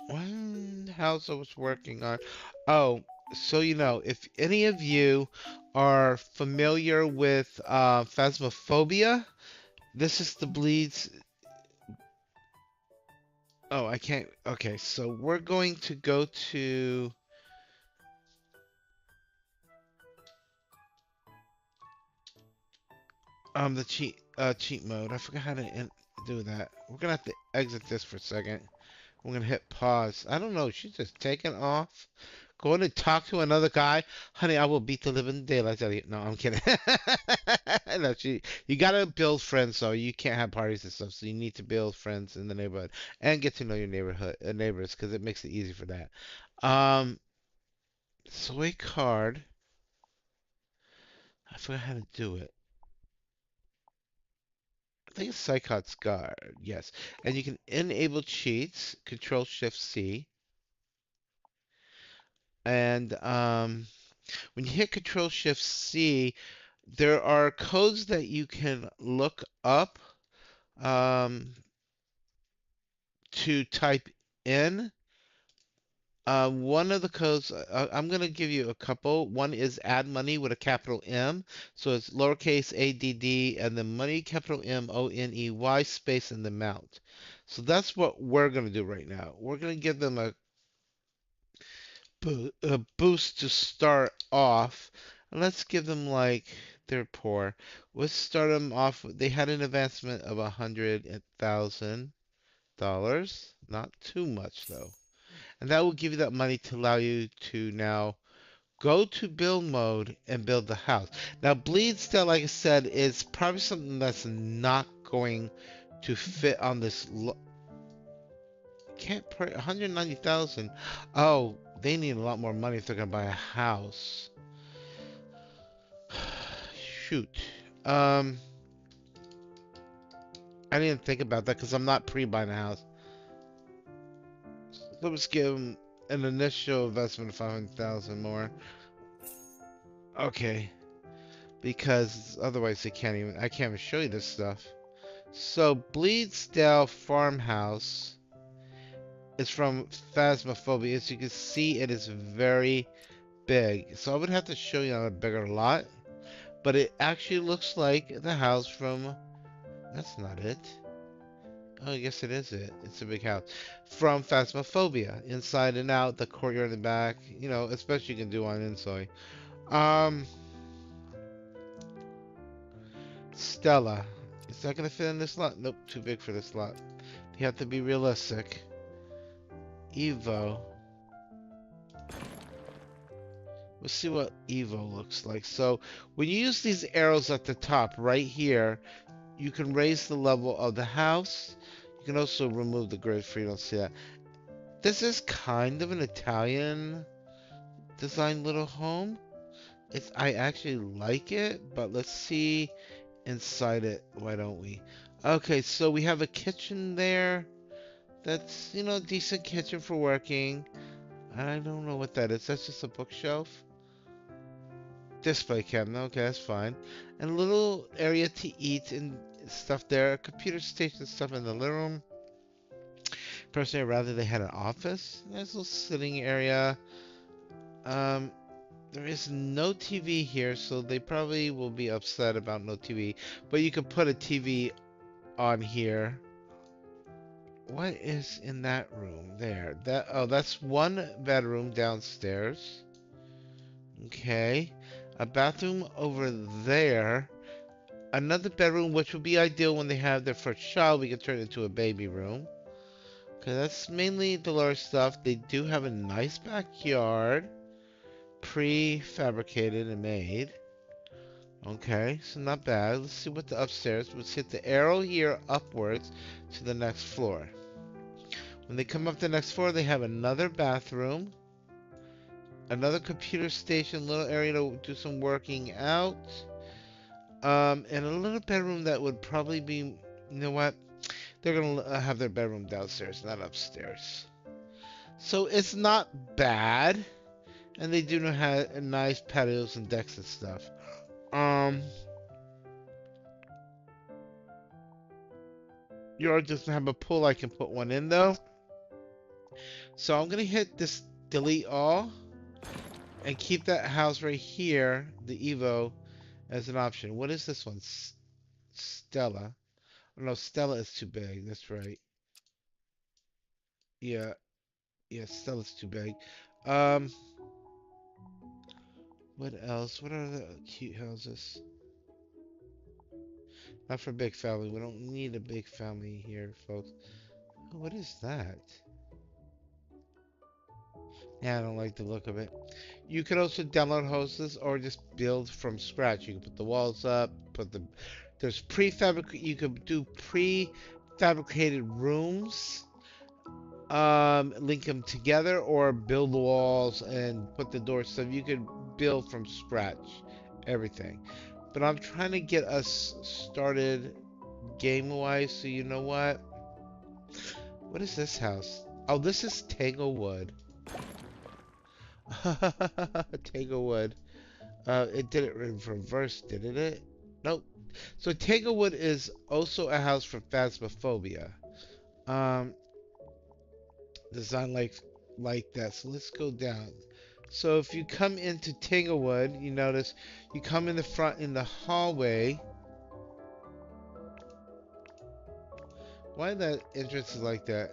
one house I was working on. Oh, so you know, if any of you are familiar with Phasmophobia, this is the Bleeds. Oh, I can't. Okay, so we're going to go to the cheat mode. I forgot how to do that. We're gonna have to exit this for a second. We're gonna hit pause. I don't know. She's just taking off. Going to talk to another guy. Honey, I will beat the living daylights out of you. No, I'm kidding. No, you gotta build friends, so you can't have parties and stuff. So you need to build friends in the neighborhood and get to know your neighbors, because it makes it easy for that. Um, Soy card. I forgot how to do it. I think it's Psychot's guard. Yes, and you can enable cheats. Control Shift C. And when you hit Control Shift C, there are codes that you can look up um, to type in. One of the codes, I'm going to give you a couple. One is add money with a capital M. So it's lowercase ADD and then money, capital MONEY, space, and the amount. So that's what we're going to do right now. We're going to give them a boost to start off. Let's give them like they're poor. Let's start them off. They had an advancement of $100,000. Not too much though. And that will give you that money to allow you to now go to build mode and build the house. Now bleed still, like I said, is probably something that's not going to fit on this can't pay 190,000. Oh, they need a lot more money if they're gonna buy a house. Shoot. Um, I didn't think about that because I'm not pre-buying a house. Let's give them an initial investment of 500,000 more. Okay, because otherwise they can't even. I can't even show you this stuff. So Bleedsdale Farmhouse is from Phasmophobia. As you can see, it is very big. So I would have to show you on a bigger lot, but it actually looks like the house from. That's not it. Oh, yes, it is it. It's a big house. From Phasmophobia. Inside and out, the courtyard in the back. You know, especially you can do on Inzoi. Um, Stella. Is that going to fit in this lot? Nope, too big for this lot. You have to be realistic. Evo. Let's see what Evo looks like. So, when you use these arrows at the top, right here, you can raise the level of the house. You can also remove the grid for you don't see that. This is kind of an Italian designed little home. I actually like it, but let's see inside it. Why don't we? Okay, so we have a kitchen there. That's, you know, decent kitchen for working. I don't know what that is. That's just a bookshelf. Display cabinet. Okay, that's fine. And a little area to eat and stuff there. A computer station stuff in the living room. Personally, I'd rather they had an office. Nice little sitting area. Um, there is no TV here, so they probably will be upset about no TV. But you could put a TV on here. What is in that room there? That's one bedroom downstairs. Okay. A bathroom over there. Another bedroom, which would be ideal when they have their first child. We could turn it into a baby room. Okay, that's mainly the lower stuff. They do have a nice backyard. Prefabricated and made. Okay, so not bad. Let's see what the upstairs. Let's hit the arrow here upwards to the next floor. When they come up the next floor, they have another bathroom, another computer station, little area to do some working out, and a little bedroom that would probably be, you know what? They're gonna have their bedroom downstairs, not upstairs. So it's not bad, and they do have nice patios and decks and stuff. Um, Yours doesn't have a pool. I can put one in though. So I'm gonna hit this delete all and keep that house right here, the Evo, as an option. What is this one? Stella. Oh, no, Stella is too big. That's right. Yeah, yeah, Stella's too big. Um, what else? What are the cute houses? Not for big family. We don't need a big family here, folks. Oh, what is that? Yeah, I don't like the look of it. You could also download houses or just build from scratch. You can put the walls up, there's you could do prefabricated rooms, link them together or build the walls and put the doors. So you could build from scratch everything. But I'm trying to get us started game-wise, so you know what? What is this house? Oh, this is Tanglewood. Tanglewood. It did it in reverse, didn't it? Nope. So Tanglewood is also a house for Phasmophobia. Um, Designed like that. So let's go down. So if you come into Tanglewood, you notice you come in the front in the hallway. Why that entrance is like that?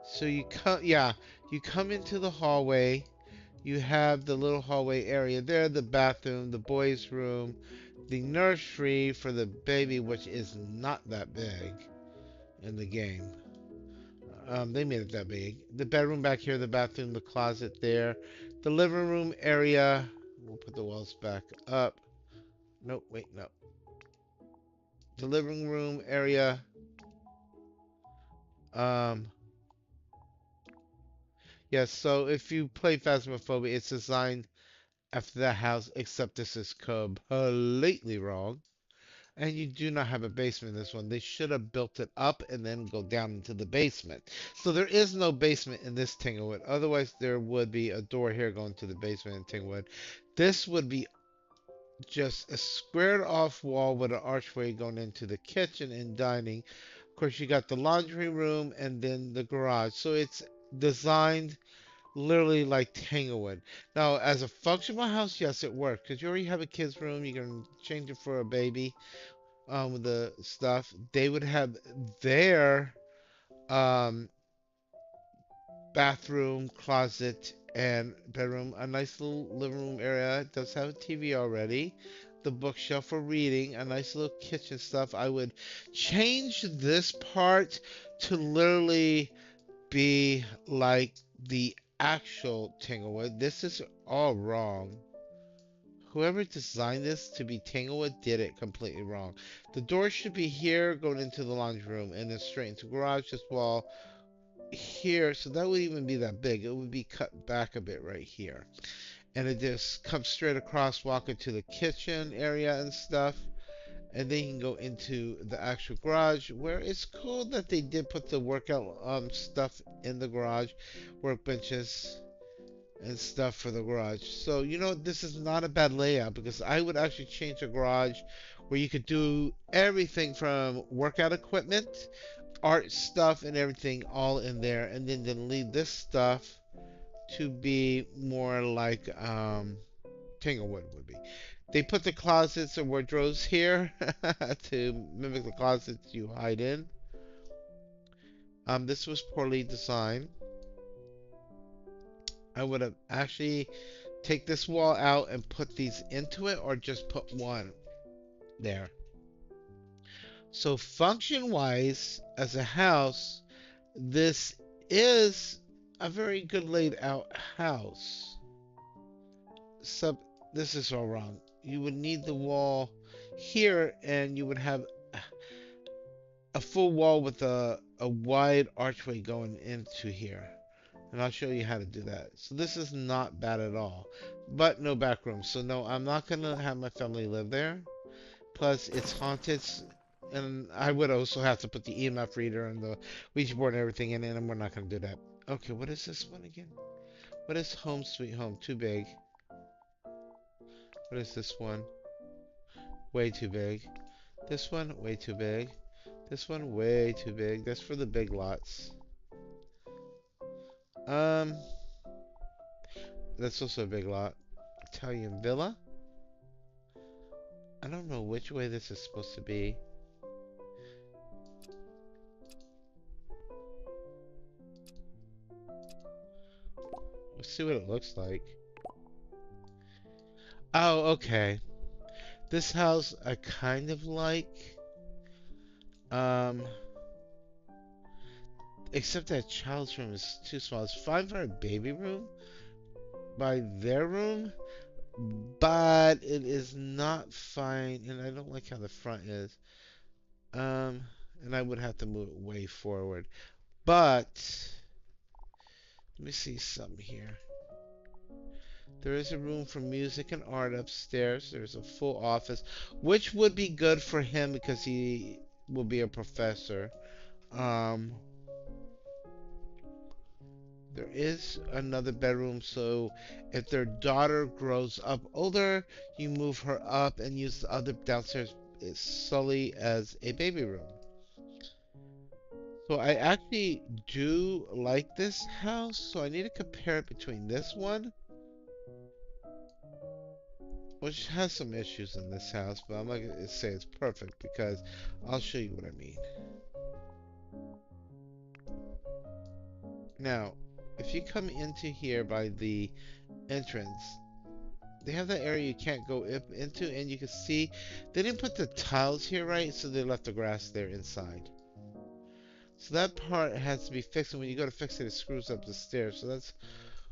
So you come, yeah, you come into the hallway. You have the little hallway area there, the bathroom, the boys' room, the nursery for the baby, which is not that big in the game. They made it that big. The bedroom back here, the bathroom, the closet there, the living room area. We'll put the walls back up. Nope, wait, no. The living room area. Um, Yes, so if you play Phasmophobia, it's designed after that house, except this is completely wrong. And you do not have a basement in this one. They should have built it up and then go down into the basement. So there is no basement in this Tinglewood. Otherwise, there would be a door here going to the basement in Tinglewood. This would be just a squared off wall with an archway going into the kitchen and dining. Of course, you got the laundry room and then the garage. So it's designed literally like Tanglewood. Now, as a functional house, yes, it works because you already have a kid's room. You can change it for a baby with the stuff. They would have their um, bathroom, closet, and bedroom, a nice little living room area. It does have a TV already. The bookshelf for reading, a nice little kitchen stuff. I would change this part to literally be like the actual Tanglewood. This is all wrong. Whoever designed this to be Tanglewood did it completely wrong. The door should be here going into the laundry room and then straight into garage. This wall here, so that would even be that big. It would be cut back a bit right here. And it just comes straight across, walk into the kitchen area and stuff. And then you can go into the actual garage where it's cool that they did put the workout stuff in the garage, workbenches and stuff for the garage. So, this is not a bad layout because I would actually change the garage where you could do everything from workout equipment, art stuff, and everything all in there, and then leave this stuff to be more like Tanglewood would be. They put the closets and wardrobes here to mimic the closets you hide in. This was poorly designed. I would have actually take this wall out and put these into it or just put one there. So function wise, as a house, this is a very good laid out house. Sub, this is all wrong. You would need the wall here and you would have a full wall with a wide archway going into here. And I'll show you how to do that. So this is not bad at all. But no back room. So no, I'm not going to have my family live there. Plus, it's haunted. And I would also have to put the EMF reader and the Ouija board and everything in it. And we're not going to do that. Okay, what is this one again? What is Home Sweet Home? Too big. What is this one? Way too big. This one, way too big. This one, way too big. That's for the big lots. Um, that's also a big lot. Italian Villa. I don't know which way this is supposed to be. Let's see what it looks like. Oh, okay. This house I kind of like. Um, except that child's room is too small. It's fine for a baby room by their room, but it is not fine, and I don't like how the front is. Um, and I would have to move it way forward. But let me see something here. There is a room for music and art upstairs. There's a full office, which would be good for him because he will be a professor. Um, there is another bedroom, so if their daughter grows up older, you move her up and use the other downstairs solely as a baby room. So I actually do like this house, so I need to compare it between this one, which has some issues in this house, but I'm not going to say it's perfect because I'll show you what I mean. Now, if you come into here by the entrance, they have that area you can't go up into, and you can see they didn't put the tiles here right, so they left the grass there inside. So that part has to be fixed, and when you go to fix it, it screws up the stairs. So that's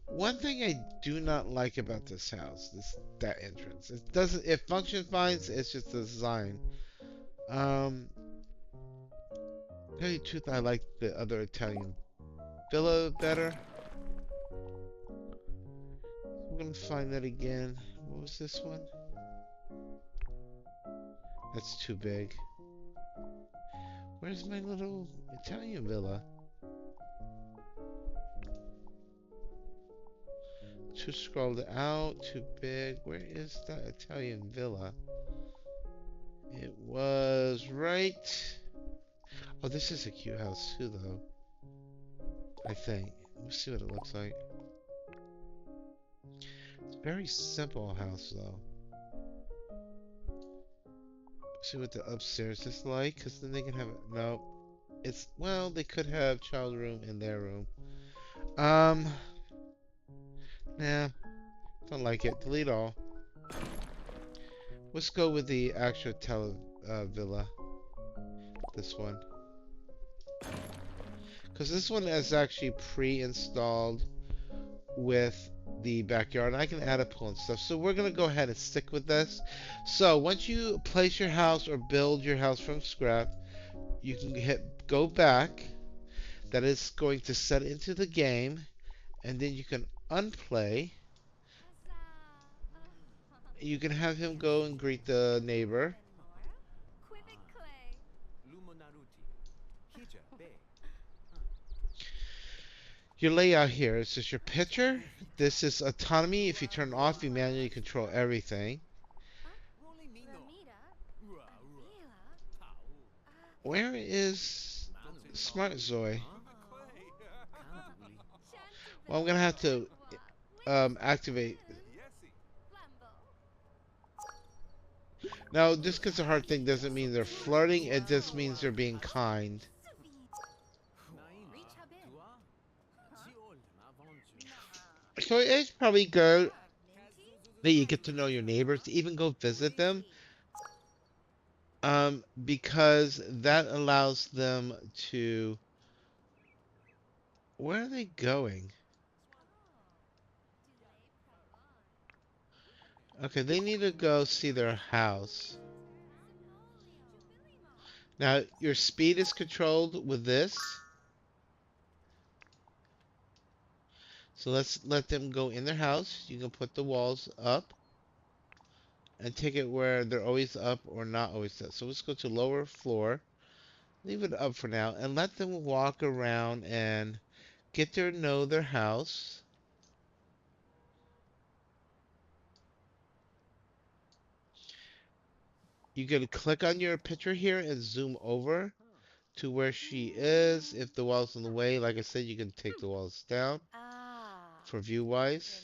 one thing I do not like about this house. That entrance. It functions fine. It's just the design. Um, to tell you the truth, I like the other Italian villa better. We're gonna find that again. What was this one? That's too big. Where's my little Italian villa? Too scrolled out, too big. Where is that Italian villa? It was right. Oh, this is a cute house too, though. I think. Let's see what it looks like. It's a very simple house, though. See what the upstairs is like, because then they can have it. No, it's well, they could have child room in their room. Um, nah, don't like it. Delete all. Let's go with the actual villa. This one, because this one is actually pre-installed with the backyard. I can add a pool and stuff. So we're gonna go ahead and stick with this. So once you place your house or build your house from scratch, you can hit go back. That is going to set into the game, and then you can unplay. You can have him go and greet the neighbor. Your layout here. This is your picture. This is autonomy. If you turn it off, you manually control everything. Where is Smart Zoe? Well, I'm gonna have to activate. Now, just because a hard thing doesn't mean they're flirting. It just means they're being kind. So it's probably good that you get to know your neighbors, even go visit them, because that allows them to. Where are they going? Okay, they need to go see their house. Now, your speed is controlled with this. So let's let them go in their house. You can put the walls up and take it where they're always up or not always up. So let's go to lower floor. Leave it up for now and let them walk around and get to know their house. You can click on your picture here and zoom over to where she is. If the wall's in the way, like I said, you can take the walls down for view wise.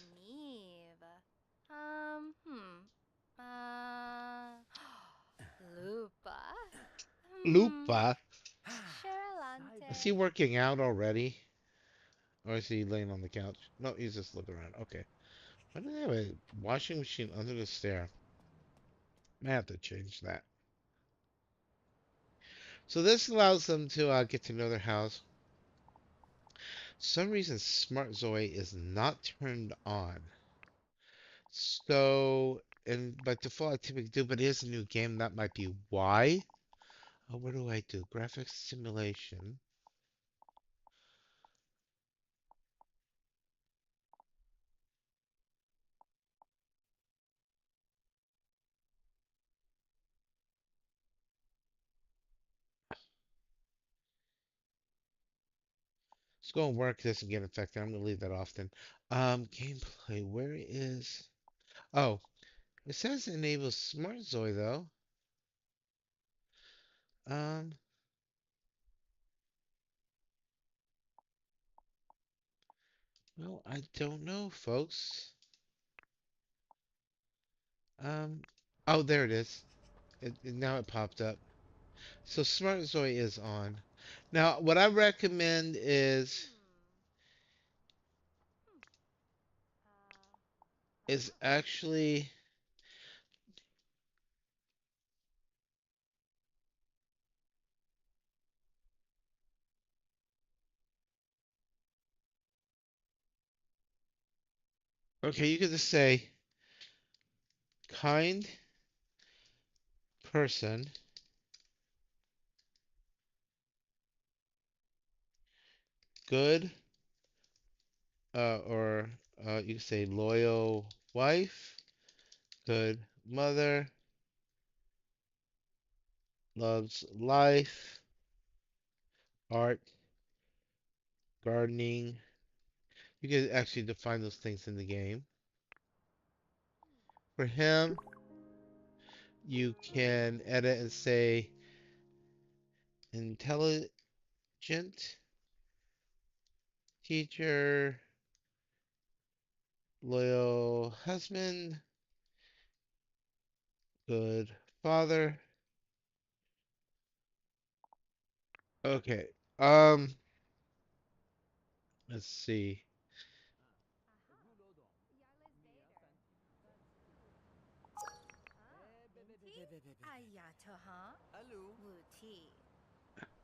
Lupa, is he working out already? Or is he laying on the couch? No, he's just looking around. Okay. Why do they have a washing machine under the stair? I have to change that. So this allows them to get to know their house. Some reason Smart Zoe is not turned on. So, and by default I typically do, but it is a new game. That might be why. Oh, what do I do? Graphics simulation. Let's go and work this and get infected. I'm gonna leave that off then. Gameplay. Where is? Oh, it says enable Smart Zoe though. Um, well, I don't know, folks. Um, oh, there it is. Now it popped up. So Smart Zoe is on. Now, what I recommend is actually okay. You can just say kind person, good, or You can say loyal wife, good mother, loves life, art, gardening. You can actually define those things in the game. For him, you can edit and say intelligent teacher, loyal husband, good father. Okay. Um, let's see.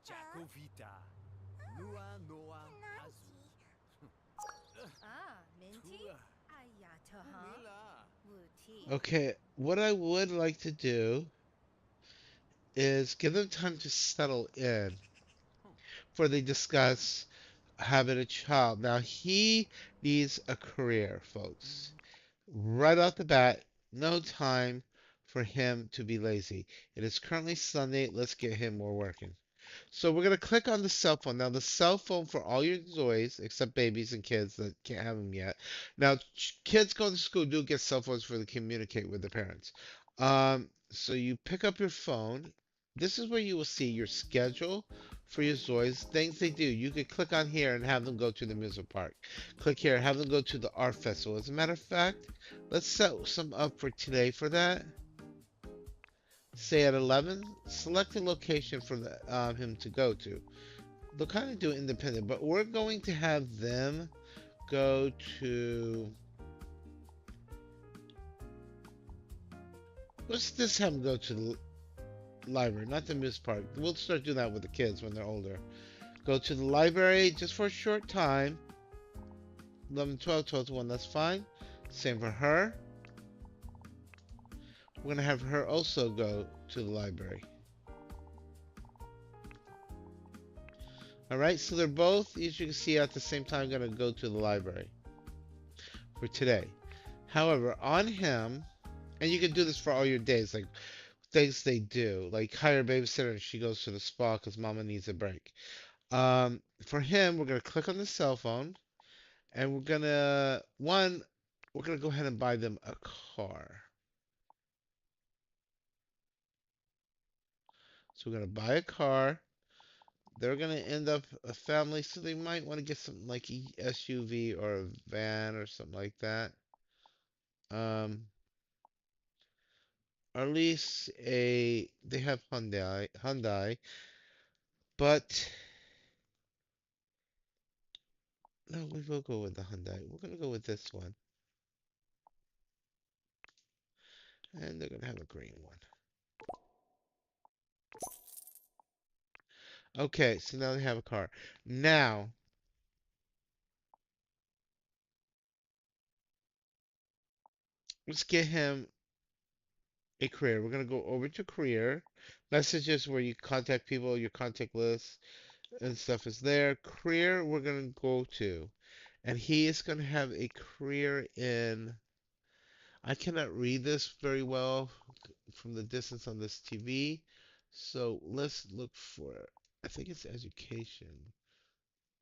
Jacovita. Nua Noa Kazu. Tua. Mila. Okay, what I would like to do is give them time to settle in before they discuss having a child. Now, he needs a career, folks. Right off the bat, no time for him to be lazy. It is currently Sunday. Let's get him more working. So we're gonna click on the cell phone. Now the cell phone for all your Zoids, except babies and kids that can't have them yet. Now kids going to school do get cell phones for to communicate with their parents. So you pick up your phone. This is where you will see your schedule for your Zoids, things they do. You could click on here and have them go to the music park. Click here, have them go to the art festival. As a matter of fact, let's set some up for today for that. Say at 11, select a location for him to go to. They'll kind of do it independent, but we're going to have them go to. Let's just have them go to the library, not the music park. We'll start doing that with the kids when they're older. Go to the library just for a short time. 11, 12, 12 to 1, that's fine. Same for her. We're going to have her also go to the library. Alright, so they're both, as you can see, at the same time going to go to the library for today. However, on him, and you can do this for all your days, like things they do, like hire a babysitter and she goes to the spa because mama needs a break. For him, we're going to click on the cell phone and we're going to go ahead and buy them a car. So we're going to buy a car. They're going to end up a family, so they might want to get something like a SUV or a van or something like that. Or at least they have Hyundai, but no, we will go with the Hyundai. We're gonna go with this one, and they're gonna have a green one. Okay, so now they have a car. Now, let's get him a career. We're gonna go over to career. Messages where you contact people, your contact list and stuff is there. Career, we're gonna go to, and he is gonna have a career in. I cannot read this very well from the distance on this TV. So let's look for, I think it's education,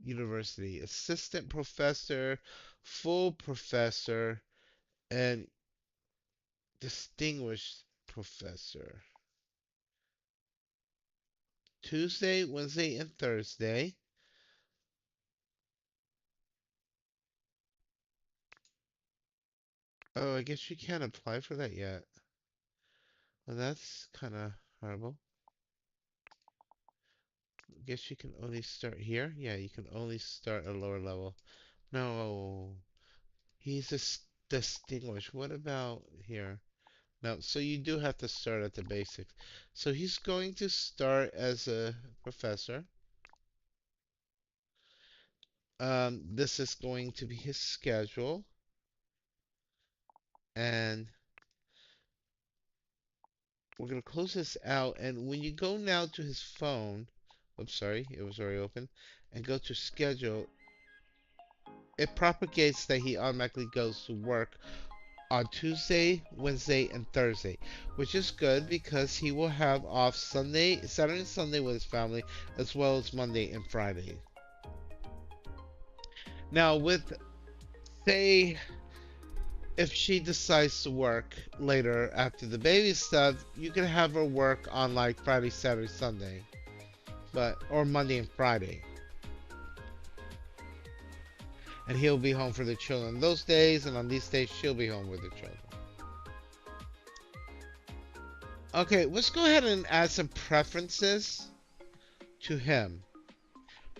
university, assistant professor, full professor, and distinguished professor. Tuesday, Wednesday, and Thursday. Oh, I guess you can't apply for that yet. Well, that's kind of horrible. I guess you can only start here. Yeah, you can only start at a lower level. No, he's distinguished. What about here? No, so you do have to start at the basics. So he's going to start as a professor. This is going to be his schedule. And we're going to close this out. And when you go now to his phone, oops, sorry, it was already open, and go to schedule, it propagates that he automatically goes to work on Tuesday, Wednesday, and Thursday, which is good because he will have off Saturday and Sunday with his family, as well as Monday and Friday. Now, with, say, if she decides to work later after the baby stuff, you can have her work on like Friday, Saturday, Sunday, or Monday and Friday, and he'll be home for the children those days, and on these days she'll be home with the children. Okay, let's go ahead and add some preferences to him.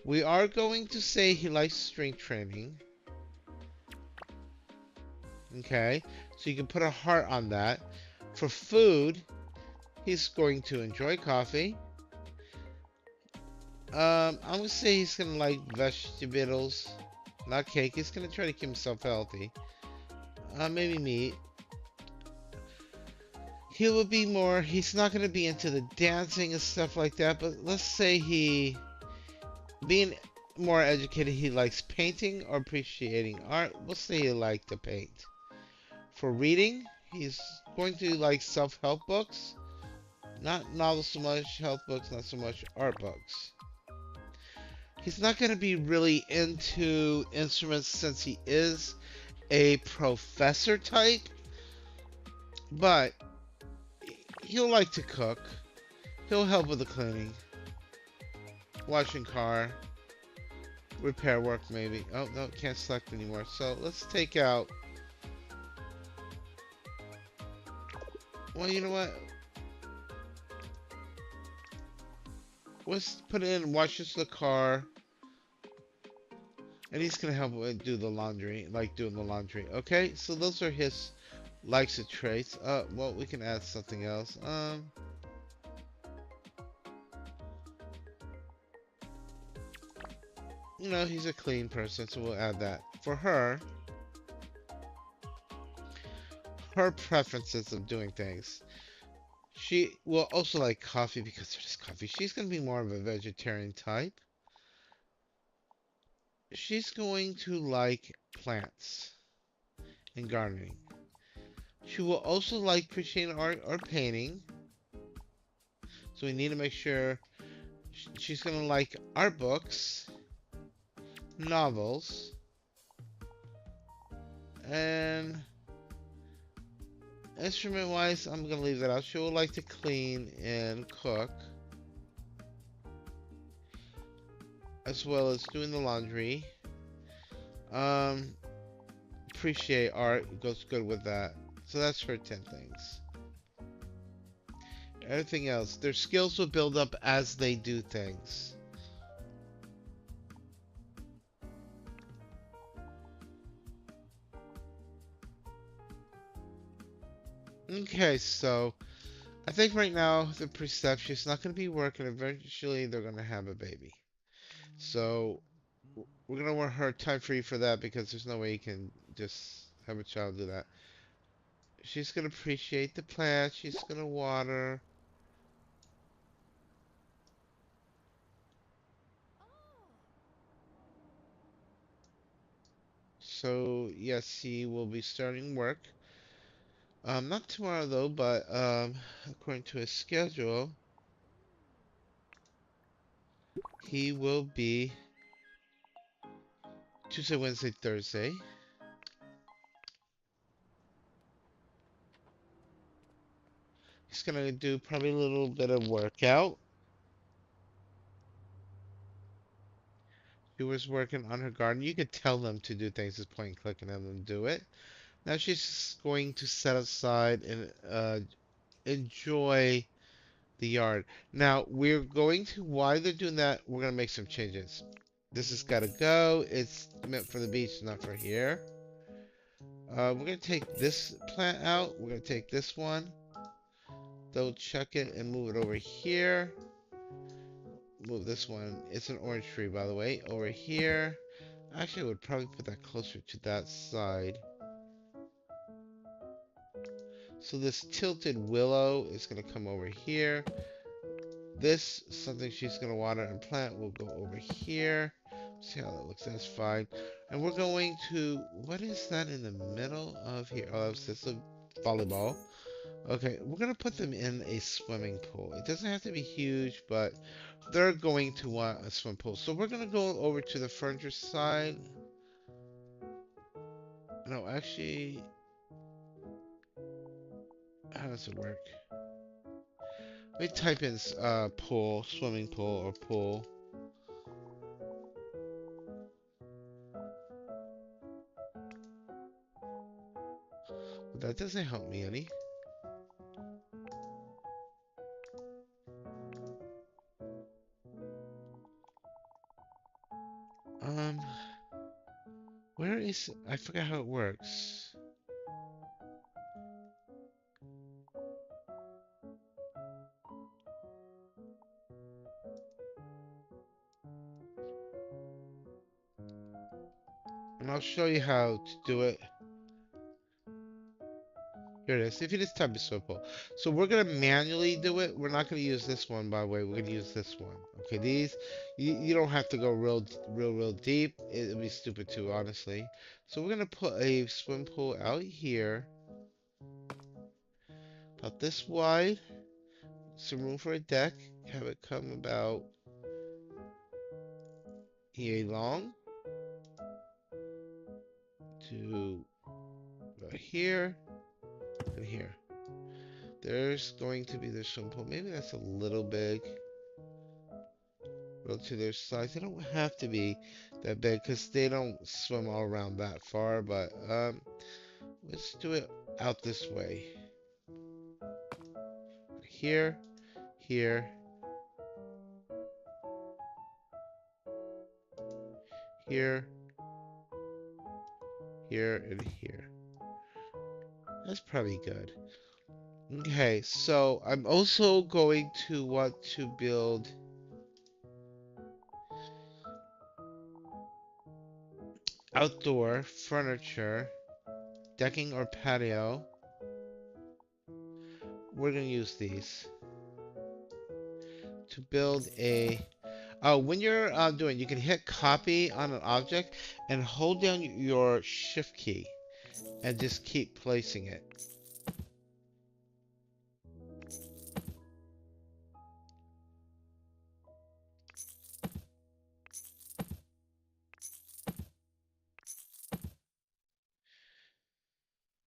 We are going to say he likes strength training. Okay, so you can put a heart on that. For food, he's going to enjoy coffee. I'm gonna say he's gonna like vegetables, not cake. He's gonna try to keep himself healthy. Maybe meat. He will be more. He's not gonna be into the dancing and stuff like that. But let's say being more educated, he likes painting or appreciating art. We'll say he likes to paint. For reading, he's going to like self-help books. Not novels so much, health books, not so much art books. He's not going to be really into instruments since he is a professor type, but he'll like to cook. He'll help with the cleaning, washing car, repair work maybe. Oh, no, can't select anymore. So let's take out. Well, you know what? Let's put in washes the car. And he's gonna help with do the laundry, like doing the laundry. Okay, so those are his likes and traits. Well, we can add something else. You know, he's a clean person, so we'll add that. For her, her preferences of doing things. She will also like coffee because there's coffee. She's gonna be more of a vegetarian type. She's going to like plants and gardening. She will also like appreciating art or painting. So we need to make sure she's going to like art books, novels, and instrument wise, I'm going to leave that out. She will like to clean and cook, as well as doing the laundry. Appreciate art, goes good with that. So that's her 10 things. Everything else, their skills will build up as they do things. Okay, so I think right now the perception is not going to be working. Eventually, they're going to have a baby. So we're going to want her time free for that because there's no way you can just have a child do that. She's going to appreciate the plant. She's going to water. So yes, he will be starting work. Not tomorrow though, but according to his schedule, he will be Tuesday, Wednesday, Thursday. He's gonna do probably a little bit of workout. She was working on her garden. You could tell them to do things, just point and click and have them do it. Now she's just going to set aside and enjoy the yard. Now we're going to, while they're doing that, we're gonna make some changes. This has got to go. It's meant for the beach, not for here. We're gonna take this plant out. We're gonna take this one. Double check it and move it over here. Move this one. It's an orange tree, by the way. Over here. Actually, I would probably put that closer to that side. So this tilted willow is going to come over here. This, something she's going to water and plant, will go over here. See how that looks. That's fine. And we're going to, what is that in the middle of here? Oh, it's just a volleyball. Okay, we're gonna put them in a swimming pool. It doesn't have to be huge, but they're going to want a swim pool. So we're gonna go over to the furniture side. No, actually, how does it work? Let me type in pool, swimming pool, or pool. But that doesn't help me any. Um, where is, I forgot how it works. And I'll show you how to do it. Here it is. If you just type in swim pool. So we're gonna manually do it. We're not gonna use this one, by the way. We're gonna use this one. Okay, these you don't have to go real deep. It'd be stupid too, honestly. So we're gonna put a swim pool out here, about this wide. Some room for a deck. Have it come about here long to about here and here. There's going to be the swim pool. Maybe that's a little big. Relative to their size. They don't have to be that big because they don't swim all around that far, but let's do it out this way. Here, here, here, here, and here. That's probably good. Okay, so I'm also going to want to build outdoor furniture, decking or patio. We're going to use these to build a... Oh, when you're doing, you can hit copy on an object and hold down your shift key and just keep placing it.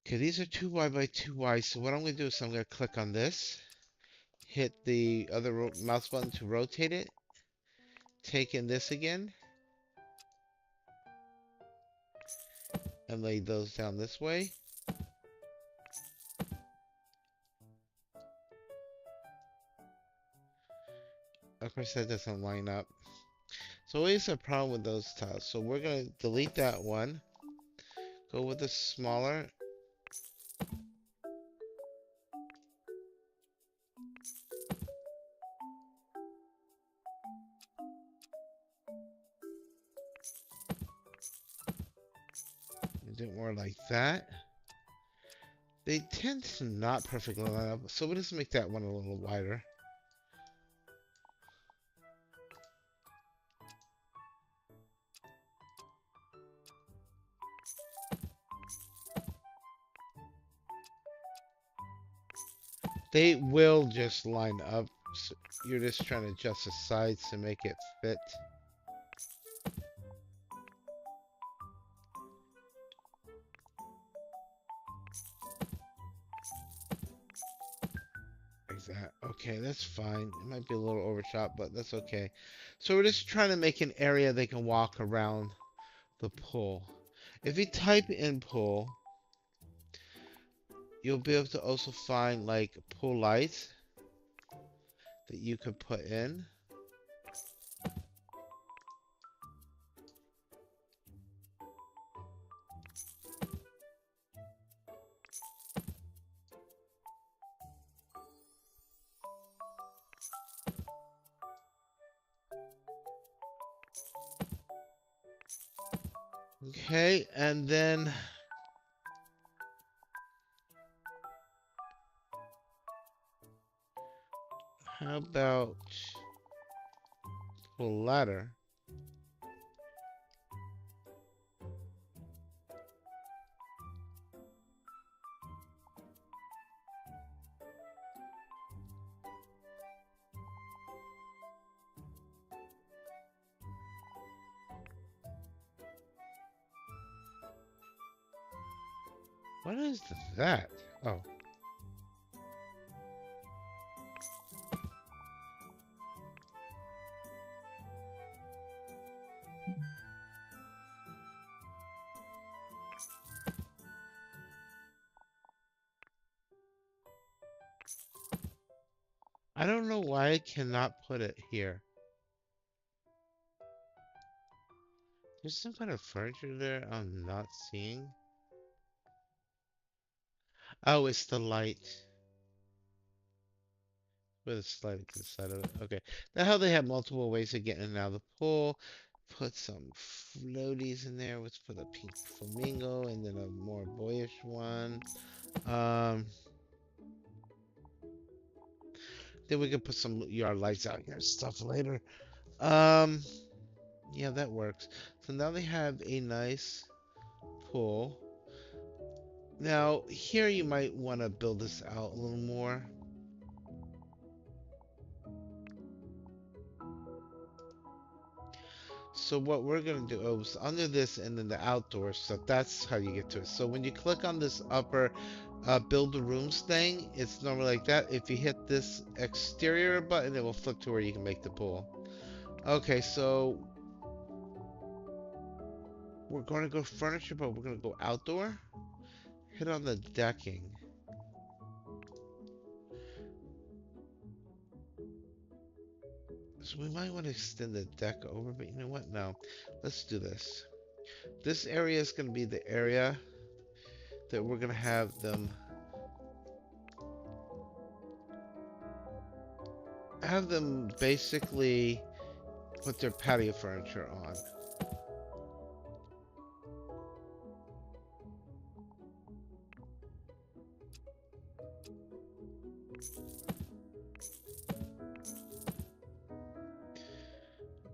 Okay, these are 2 wide by 2 wide, so what I'm going to do is I'm going to click on this, hit the other mouse button to rotate it, take in this again, and lay those down this way. Of course, that doesn't line up. So always a problem with those tiles. So we're going to delete that one, go with the smaller. Do it more like that. They tend to not perfectly line up, so we'll just make that one a little wider. They will just line up. So you're just trying to adjust the sides to make it fit. Like that. Okay, that's fine. It might be a little overshot, but that's okay. So we're just trying to make an area they can walk around the pool. If you type in pool, you'll be able to also find like pool lights that you could put in. Okay, and then how about a ladder? What is that? Oh, I don't know why I cannot put it here. There's some kind of furniture there I'm not seeing. Oh, it's the light. With a slide to the side of it. Okay. Now how they have multiple ways of getting in and out of the pool. Put some floaties in there. Let's put a pink flamingo and then a more boyish one. Um, then we can put some yard lights out here and stuff later. Um, yeah, that works. So now they have a nice pool. Now, here you might want to build this out a little more. So what we're gonna do, oh, so under this and then the outdoor stuff, that's how you get to it. So when you click on this upper build the rooms thing, it's normally like that. If you hit this exterior button, it will flip to where you can make the pool. Okay, so we're gonna go furniture, but we're gonna go outdoor. Hit on the decking. So we might want to extend the deck over, but you know what? No, let's do this. This area is gonna be the area that we're gonna have them basically put their patio furniture on.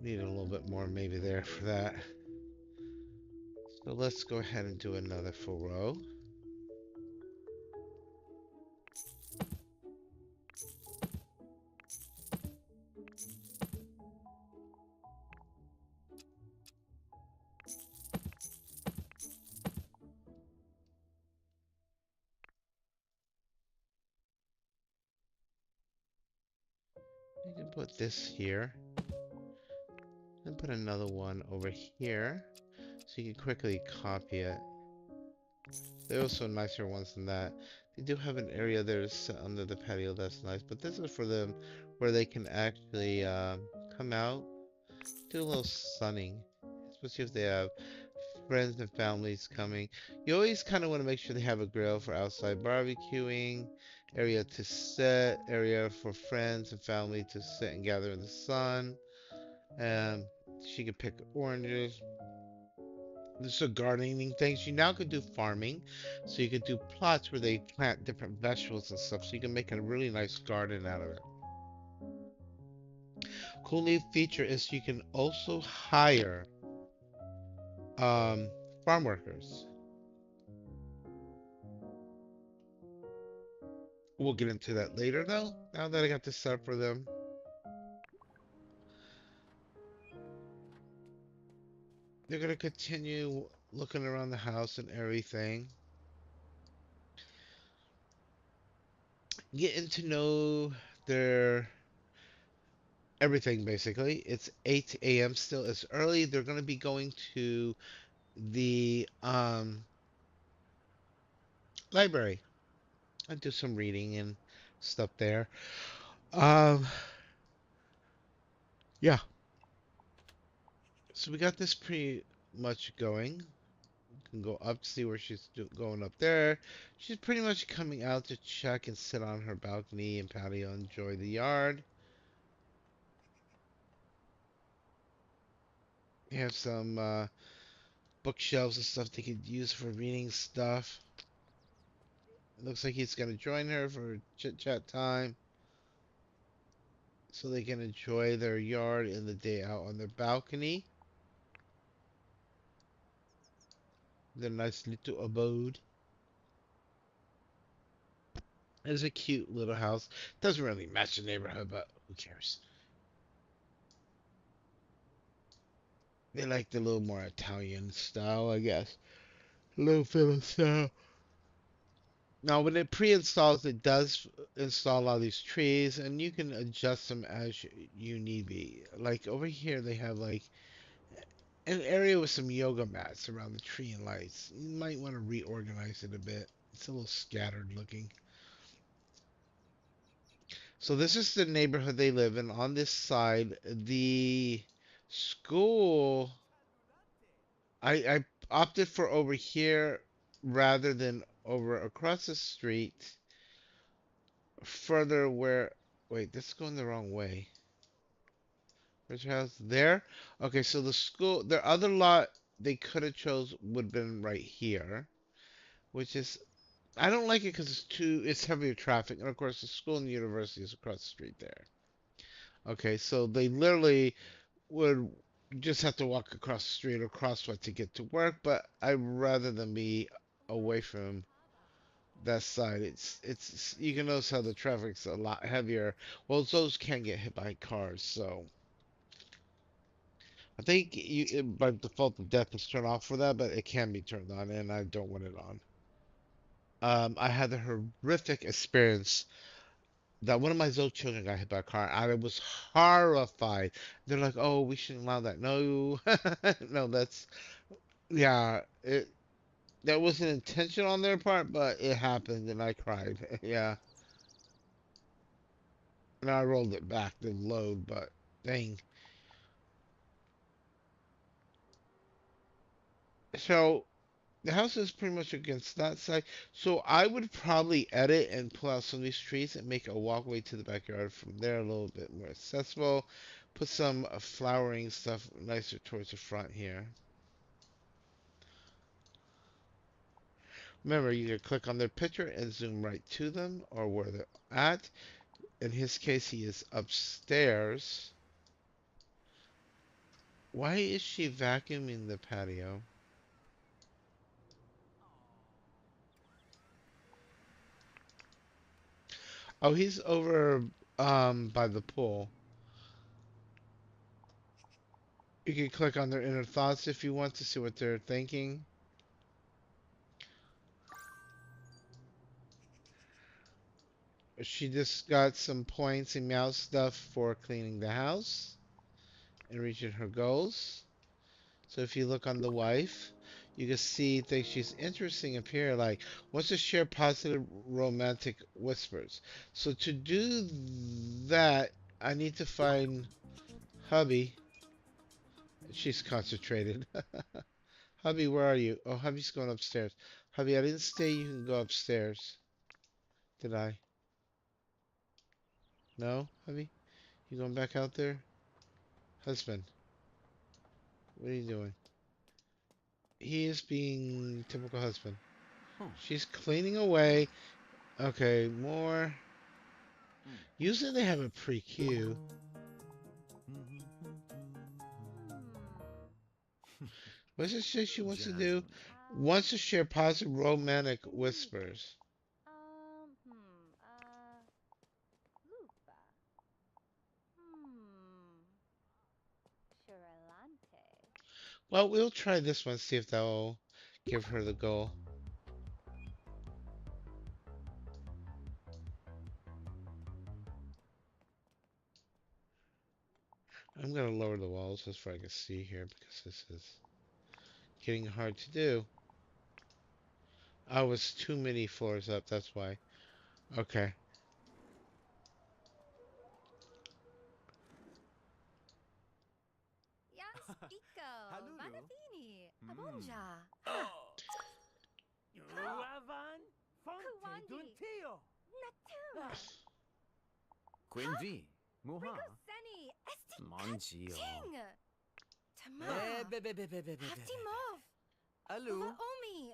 Need a little bit more maybe there for that. So let's go ahead and do another full row. You can put this here. And put another one over here. So you can quickly copy it. There are also nicer ones than that. They do have an area there to sit under the patio, that's nice. But this is for them where they can actually come out, do a little sunning. Especially if they have friends and families coming. You always kind of want to make sure they have a grill for outside barbecuing, area to sit, area for friends and family to sit and gather in the sun. And she could pick oranges. This is gardening things. You now could do farming. So you could do plots where they plant different vegetables and stuff. So you can make a really nice garden out of it. Cool new feature is you can also hire um, farm workers. We'll get into that later though. Now that I got this set up for them. They're gonna continue looking around the house and everything. Getting to know their everything basically. It's 8 a.m. still. It's early. They're gonna be going to the library and do some reading and stuff there. Um yeah. So we got this pretty much going. Can go up to see where she's going up there. She's pretty much coming out to check and sit on her balcony and patio, enjoy the yard. You have some bookshelves and stuff they could use for reading stuff. It looks like he's gonna join her for chit chat time, so they can enjoy their yard in the day out on their balcony. Their nice little abode. It's a cute little house. Doesn't really match the neighborhood, but who cares? They like the little more Italian style, I guess. A little Philly style. Now, when it pre-installs, it does install all these trees, and you can adjust them as you need be. Like over here, they have like an area with some yoga mats around the tree and lights. You might want to reorganize it a bit. It's a little scattered looking. So this is the neighborhood they live in. On this side, the school, I opted for over here rather than over across the street, further where. Wait, this is going the wrong way. Where's your house? There? Okay, so the school, the other lot they could have chose would have been right here, which is, I don't like it because it's heavier traffic, and of course the school and the university is across the street there. Okay, so they literally would just have to walk across the street or crosswalk to get to work, but I'd rather than be away from that side. It's you can notice how the traffic's a lot heavier. Well, those can get hit by cars, so I think by default the death is turned off for that, but it can be turned on, and I don't want it on. I had a horrific experience that one of my Zoe children got hit by a car. I was horrified. They're like, "Oh, we shouldn't allow that." No, no, that's yeah. That wasn't intention on their part, but it happened, and I cried. Yeah, and I rolled it back to load, but dang. So the house is pretty much against that side. So I would probably edit and pull out some of these trees and make a walkway to the backyard from there a little bit more accessible. Put some flowering stuff nicer towards the front here. Remember, you can click on their picture and zoom right to them or where they're at. In his case, he is upstairs. Why is she vacuuming the patio? Oh, he's over by the pool. You can click on their inner thoughts if you want to see what they're thinking. She just got some points and mouse stuff for cleaning the house and reaching her goals. So if you look on the wife, you can see things she's interesting up here, like wants to share positive romantic whispers. So to do that, I need to find hubby. She's concentrated. Hubby, where are you? Oh, hubby's going upstairs. Hubby, I didn't say you can go upstairs. Did I? No, hubby? You going back out there? Husband, what are you doing? He is being typical husband. Hmm. She's cleaning away. Okay, more. Hmm. Usually they have a pre-queue. What does it say she wants to do? Jasmine. Wants to share positive romantic whispers. Lupa. Chirelante. Well, we'll try this one, see if that will give her the goal. I'm gonna lower the walls just so I can see here because this is getting hard to do. I was too many floors up, that's why. Okay. Yang Spico. Halulu. Vanavini. Mm. Abonja. Oh. Uavan fonte Kuwandi. duntio. Natuma. Quinvi. Muha. Ricoseni. Esti. Manchio. Ting. Tama. Bebe. Hatimov. Alu. Omi.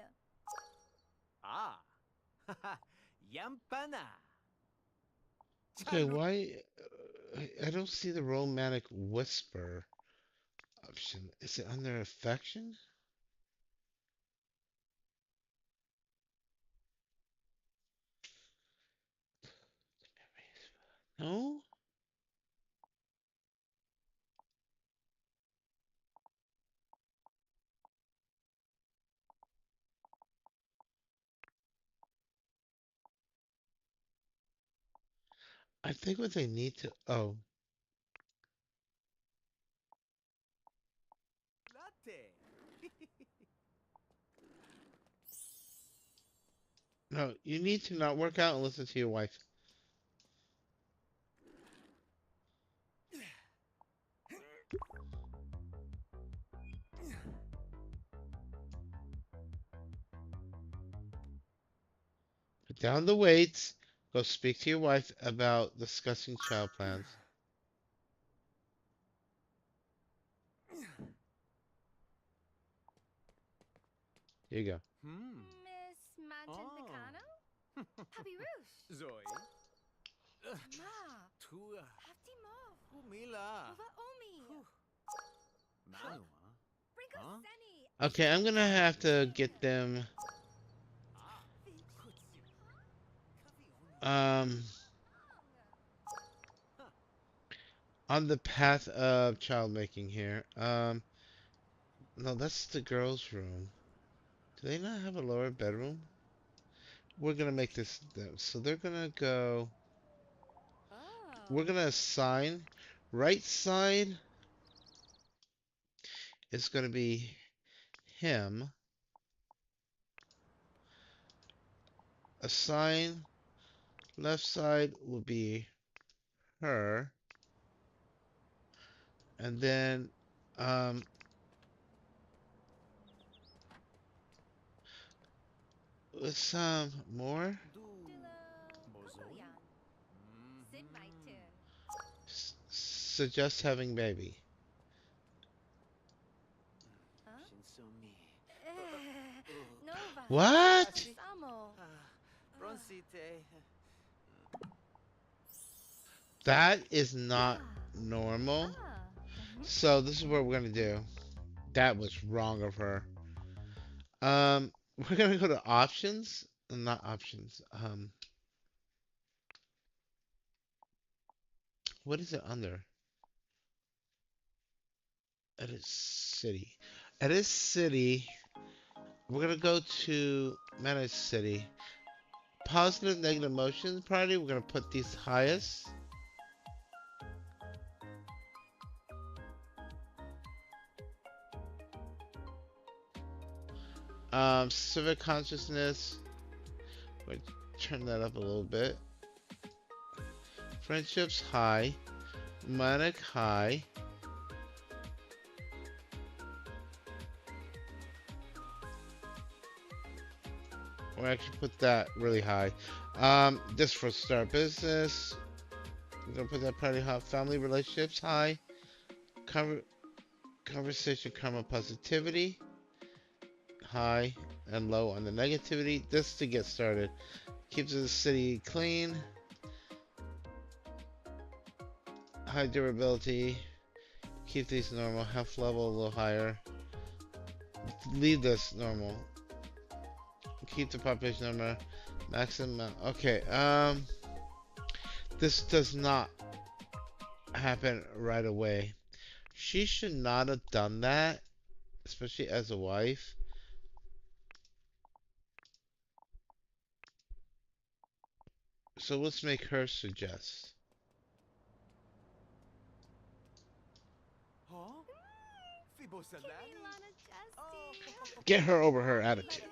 Ah. Yampana. Okay, why? I don't see the romantic whisper option. Is it under affection? No? I think what they need to. Oh, Latte. no, you need to not work out and listen to your wife. Put down the weights. Go speak to your wife about discussing child plans. Here you go. Miss Oh. Mangiantacano? Puppy Rouge. Zoe. Ma. Tua. Hafti Mov. Humila. Uva Omi. Manu, Brinko Huh? Seni. Okay, I'm gonna have to get them Ah. Kutsu. Kavi oni. um Huh. on the path of child making here. No, that's the girls' room. Do they not have a lower bedroom? We're gonna make this them. So they're gonna go. We're Oh. gonna assign. Right side is gonna be him. Assign. Left side will be her. And then um with some more. Du. Dilo. Bozoi. Kokoyan. Sid my tune. Suggest having baby. Huh? Shinsumi. Nova. What? Samo. Bronsite. That is not Ah. normal. Ah. So this is what we're gonna do. That was wrong of her. We're gonna go to options, not options. What is it under? Edit city. Edit city. We're gonna go to manage city. Positive, negative emotions priority. We're gonna put these highest. Civic consciousness. We're gonna turn that up a little bit. Friendships high. Manic high. Or actually put that really high. This for start business. We're gonna put that priority high. Family relationships high. Conver conversation karma positivity high and low on the negativity. This to get started. Keeps the city clean. High durability. Keep these normal. Health level a little higher. Leave this normal. Keep the population number maximum. Okay. This does not happen right away. She should not have done that, especially as a wife. So let's make her suggest. Huh? Fibo Kimi Salani. Lana Oh. Justy. Get her over her attitude.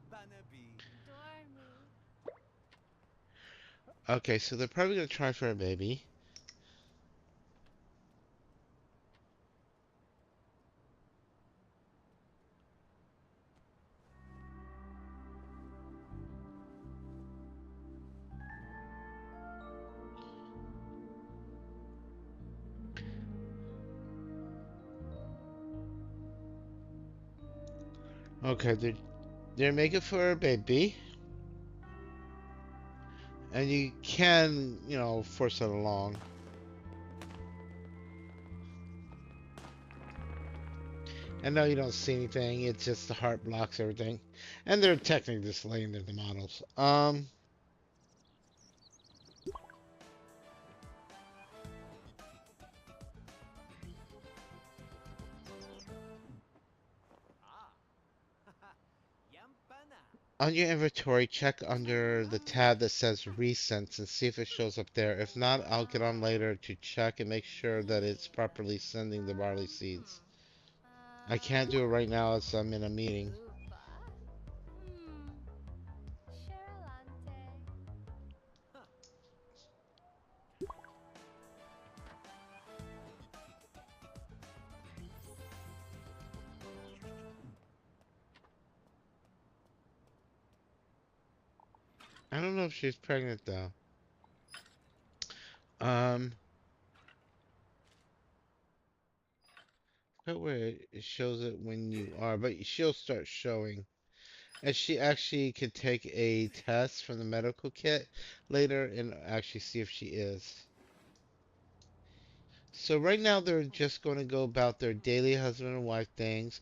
Banabi. Dormy. Okay, so they're probably gonna try for a baby. Okay, they're making for a baby, and you can, force it along. And no, you don't see anything. It's just the heart blocks everything, and they're technically just laying there the models. Ah. Yampana. On your inventory, check under the tab that says recents and see if it shows up there. If not, I'll get on later to check and make sure that it's properly sending the barley seeds. I can't do it right now as I'm in a meeting. Lupa. Hmm. Sheralante. I don't know if she's pregnant though. Um, but where it shows it when you are, but she'll start showing. And she actually could take a test from the medical kit later and actually see if she is. So right now they're just going to go about their daily husband and wife things.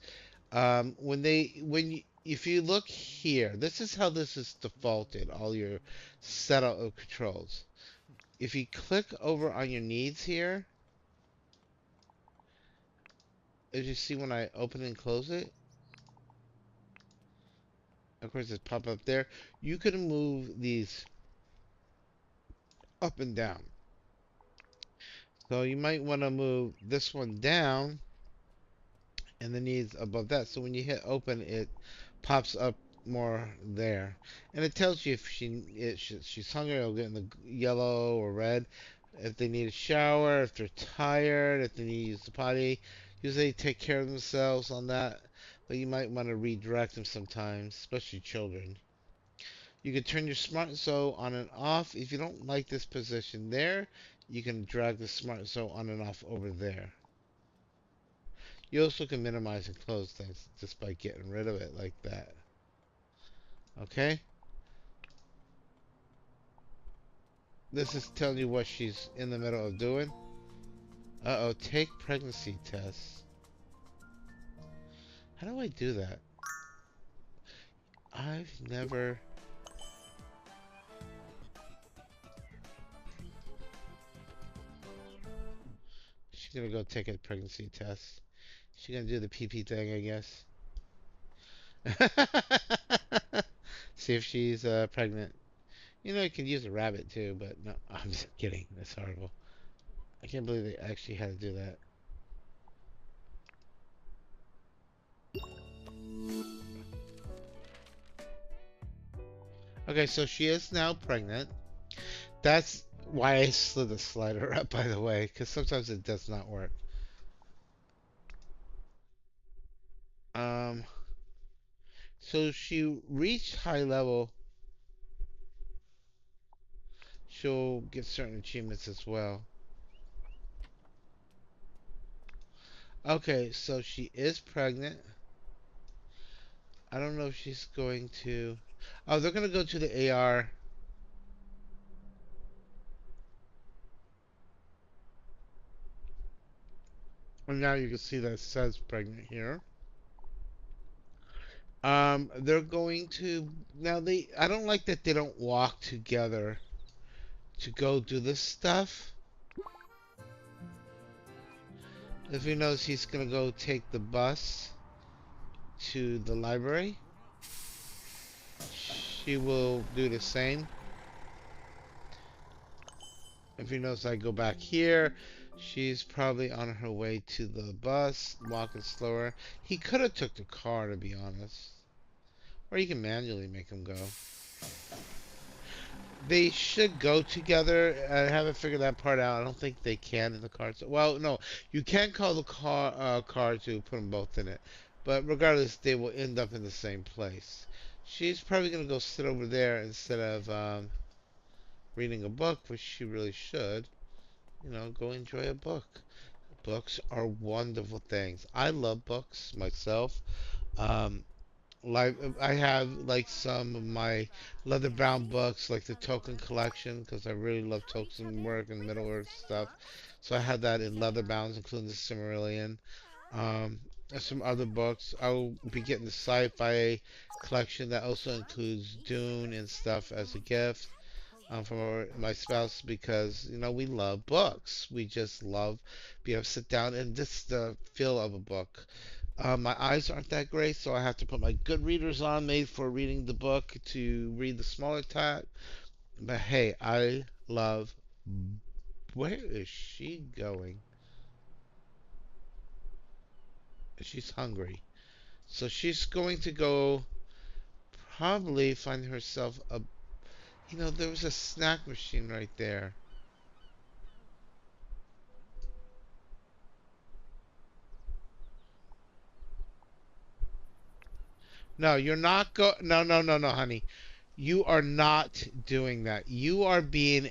If you look here, this is how this is defaulted, all your setup of controls. If you click over on your needs here, as you see when I open and close it, of course it's pop up there. You can move these up and down. So you might want to move this one down and the needs above that. So when you hit open, it pops up more there, and it tells you if she's hungry. It'll get in the yellow or red. If they need a shower, if they're tired, if they need to use the potty, usually they take care of themselves on that. But you might want to redirect them sometimes, especially children. You can turn your smart sew on and off. If you don't like this position there, you can drag the smart sew on and off over there. You also can minimize and close things just by getting rid of it like that. Okay? This is telling you what she's in the middle of doing. Uh-oh, take pregnancy tests. How do I do that? I've never... She's gonna go take a pregnancy test. She's gonna do the pee-pee thing, I guess. See if she's pregnant. You know, you can use a rabbit too, but no, I'm just kidding. That's horrible. I can't believe they actually had to do that. Okay, so she is now pregnant. That's why I slid the slider up, by the way, because sometimes it does not work. Um, so she reached high level. She'll get certain achievements as well. Okay, so she is pregnant. I don't know if she's going to. Oh, they're gonna go to the AR. And now you can see that it says pregnant here. They're going to now they. I don't like that they don't walk together to go do this stuff. If he knows he's gonna go take the bus to the library, she will do the same. If he knows I go back here, she's probably on her way to the bus, walking slower. He could have took the car, to be honest. Or you can manually make him go. They should go together. I haven't figured that part out. I don't think they can in the car. Well, no, you can call the car to put them both in it. But regardless, they will end up in the same place. She's probably gonna go sit over there instead of reading a book, which she really should. You know, go enjoy a book. Books are wonderful things. I love books myself. Um, like I have like some of my leather bound books, like the Token collection, because I really love Token work and Middle Earth stuff. So I have that in leather bounds, including the Cimmerillion. And some other books. I'll be getting the sci-fi collection that also includes Dune and stuff as a gift from my spouse because you know we love books. We just love being able to sit down and just the feel of a book. My eyes aren't that great, so I have to put my good readers on, made for reading the book to read the smaller type. But hey, I love. Where is she going? She's hungry. So she's going to go probably find herself a. There was a snack machine right there. No, you're not go. No, no, no, no, honey. You are not doing that. You are being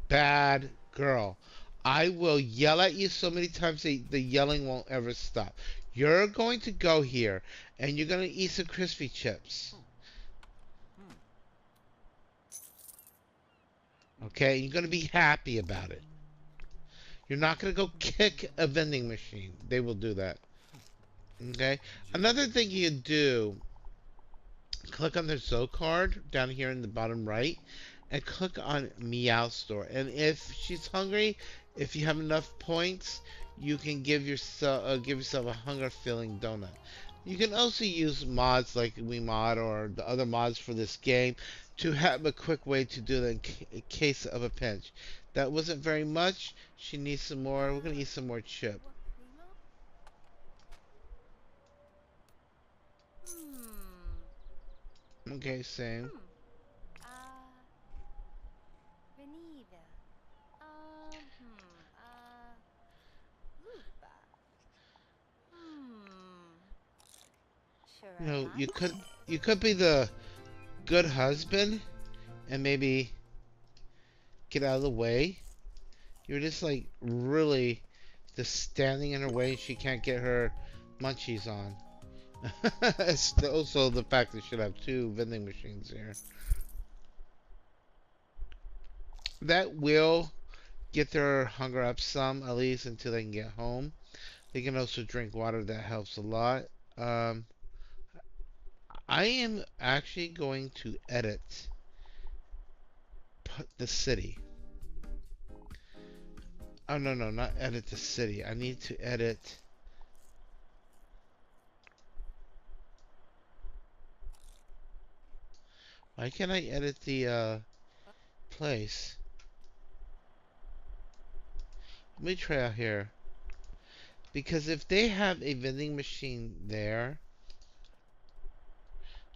bad girl. I will yell at you so many times the yelling won't ever stop. You're going to go here and you're going to eat some crispy chips. Okay? You're going to be happy about it. You're not going to go kick a vending machine. They will do that. Okay? Another thing you do, click on the Zoe card down here in the bottom right and click on Meow Store. And if she's hungry, if you have enough points, you can give yourself a hunger filling donut. You can also use mods like WeMod or the other mods for this game to have a quick way to do that in case of a pinch. That wasn't very much. She needs some more. We're gonna eat some more chip. Hmm. Okay, same. Hmm. Uh, venida. Lupa. Hmm. You know, you could Charamanche. you could be the good husband and maybe get out of the way. You're just like really just standing in her way and she can't get her munchies on. It's also the fact that she should have two vending machines here. That will get their hunger up some, at least until they can get home. They can also drink water, that helps a lot. Um, I am actually going to edit the city. Oh, no, no, not edit the city. I need to edit. Why can't I edit the place? Let me try out here. Because if they have a vending machine there,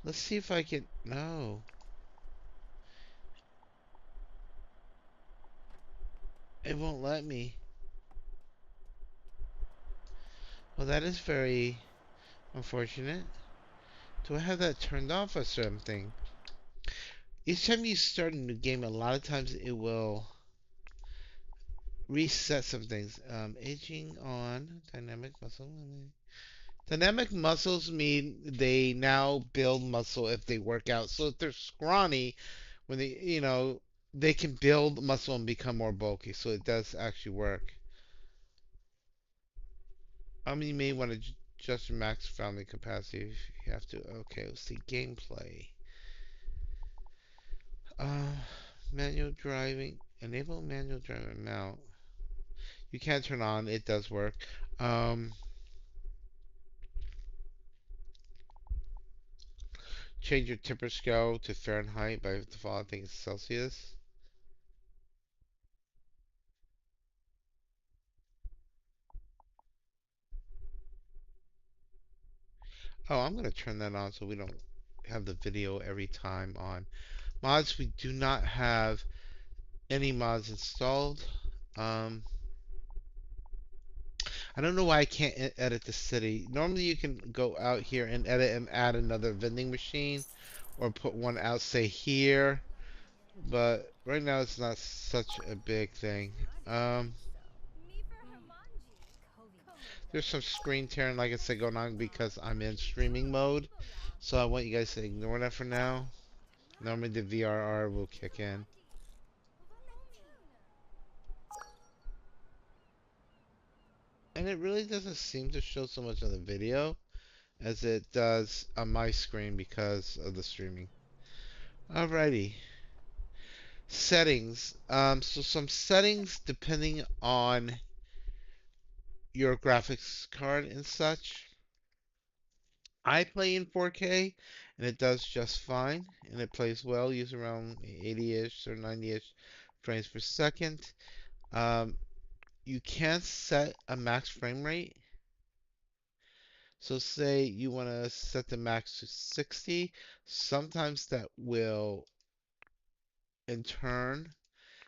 let's see if I can. No, it won't let me. Well, that is very unfortunate. Do I have that turned off or something? Each time you start a new game, a lot of times it will reset some things. Aging on dynamic muscle. Dynamic muscles mean they now build muscle if they work out. So if they're scrawny, when they can build muscle and become more bulky. So it does actually work. You may want to adjust your max family capacity if you have to. Okay, let's see gameplay. Uh, Manual driving. Enable manual driving mount. You can turn on. It does work. Um, Change your temperature scale to Fahrenheit by default. I think it's Celsius. Oh, I'm gonna turn that on so we don't have the video every time on. Mods, we do not have any mods installed. Um, I don't know why I can't edit the city. Normally you can go out here and edit and add another vending machine or put one out, say here, but right now it's not such a big thing. Um, Me for Hermanji. there's some screen tearing, like I said, going on because I'm in streaming mode, so I want you guys to ignore that for now. Normally the VRR will kick in. And it really doesn't seem to show so much on the video as it does on my screen because of the streaming. Alrighty. Settings. So some settings depending on your graphics card and such. I play in 4K and it does just fine and it plays well, use around 80-ish or 90-ish frames per second. Um, you can set a max frame rate. So say you want to set the max to 60, sometimes that will in turn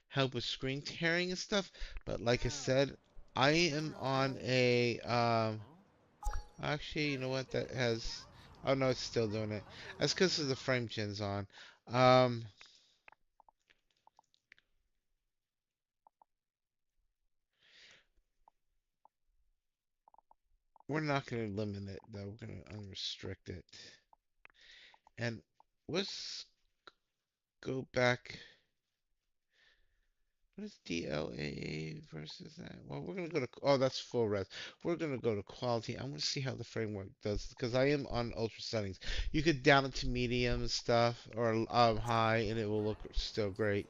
help with screen tearing and stuff. But like I said, I am on a actually, you know what? That has. Oh no, it's still doing it. That's because the frame gen's on. Um, we're not going to limit it though. We're going to unrestrict it. And let's go back. What is DLAA versus that? Well, we're gonna go to. Oh, that's full res. We're gonna go to quality. I'm gonna see how the framework does because I am on ultra settings. You could down it to medium and stuff or high, and it will look still great.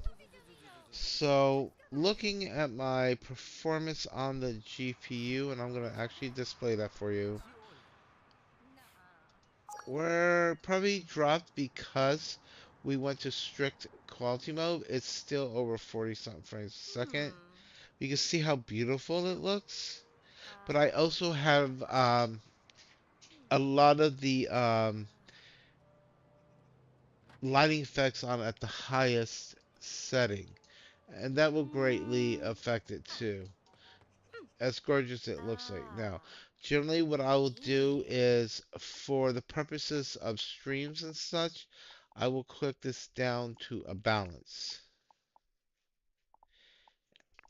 So, looking at my performance on the GPU, and I'm going to actually display that for you. We're probably dropped because we went to strict quality mode. It's still over 40 something frames a second. You can see how beautiful it looks. But I also have a lot of the lighting effects on at the highest setting. And that will greatly affect it too. As gorgeous it looks like. Now, generally what I will do is for the purposes of streams and such, I will click this down to a balance.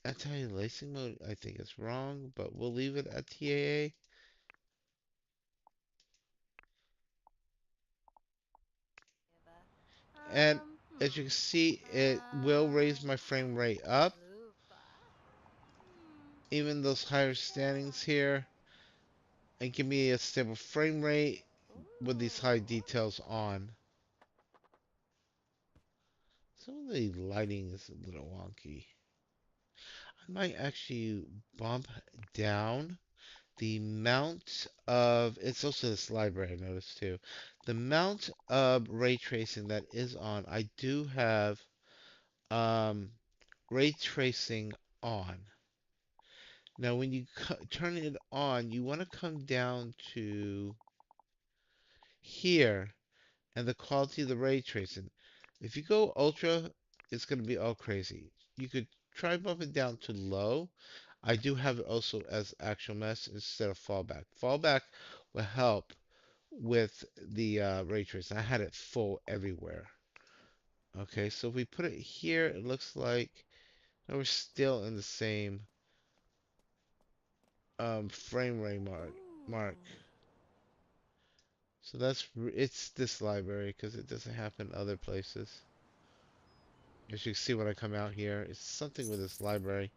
Anti-aliasing mode, I think is wrong, but we'll leave it at TAA. And as you can see, it will raise my frame rate up. Even those higher standings here, and give me a stable frame rate with these high details on. Some of the lighting is a little wonky. I might actually bump down the amount of, it's also this library I noticed too. The amount of ray tracing that is on, I do have um, ray tracing on. Now when you turn it on, you want to come down to here and the quality of the ray tracing. If you go ultra, it's going to be all crazy. You could try bumping down to low. I do have it also as actual mesh instead of fallback. Fallback will help with the ray tracing. I had it full everywhere. Okay, so if we put it here, it looks like we're still in the same frame rate mark. So it's this library because it doesn't happen other places. As you can see when I come out here, it's something with this library.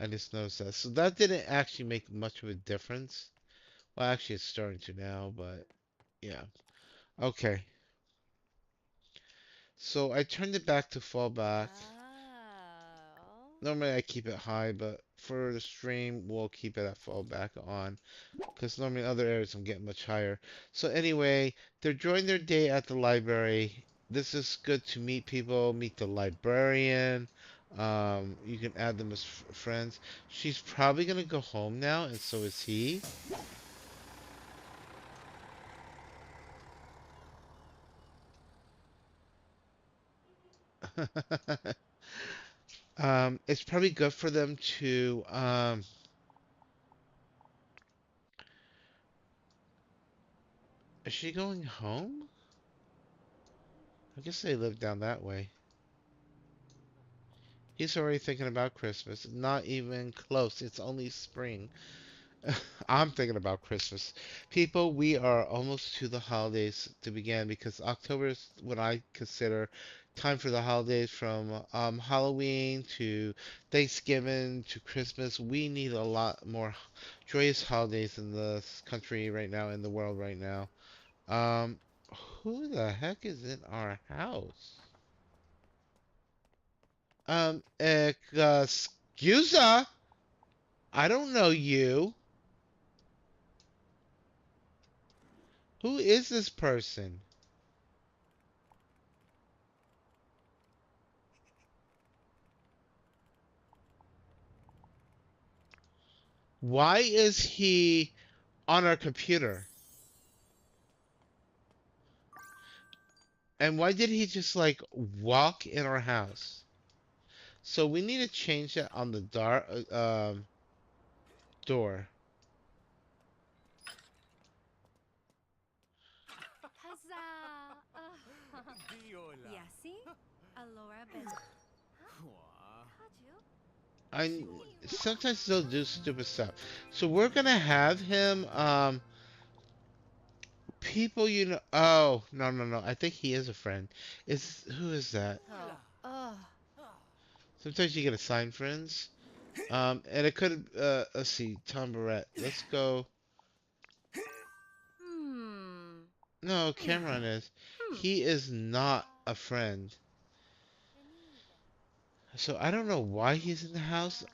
I just noticed that. So that didn't actually make much of a difference. Well, actually, it's starting to now, but yeah. Okay. So I turned it back to fallback. Normally I keep it high, but for the stream, we'll keep it at fallback on. Because normally in other areas I'm getting much higher. So anyway, they're enjoying their day at the library. This is good to meet people, meet the librarian. You can add them as friends. She's probably gonna go home now, and so is he. It's probably good for them to. Is she going home? I guess they live down that way. He's already thinking about Christmas. Not even close. It's only spring. I'm thinking about Christmas. People, we are almost to the holidays to begin because October is what I consider time for the holidays from Halloween to Thanksgiving to Christmas. We need a lot more joyous holidays in this country right now, in the world right now. Um, who the heck is in our house? Excuse me. I don't know you. Who is this person? Why is he on our computer? And why did he just like walk in our house? So we need to change that on the door. Huzzah! Diola. Yasi? Allora ben. Wow. Kaju? I sometimes they'll do stupid stuff. So we're gonna have him people you know. Oh, no, no, no. I think he is a friend. Is who is that? Oh. Ula. Oh. Ah. Sometimes you get assigned friends. And it could let's see, Tom Barrett. Let's go. Hmm. No, Cameron is. Hmm. He is not a friend. Venire. So I don't know why he's in the house,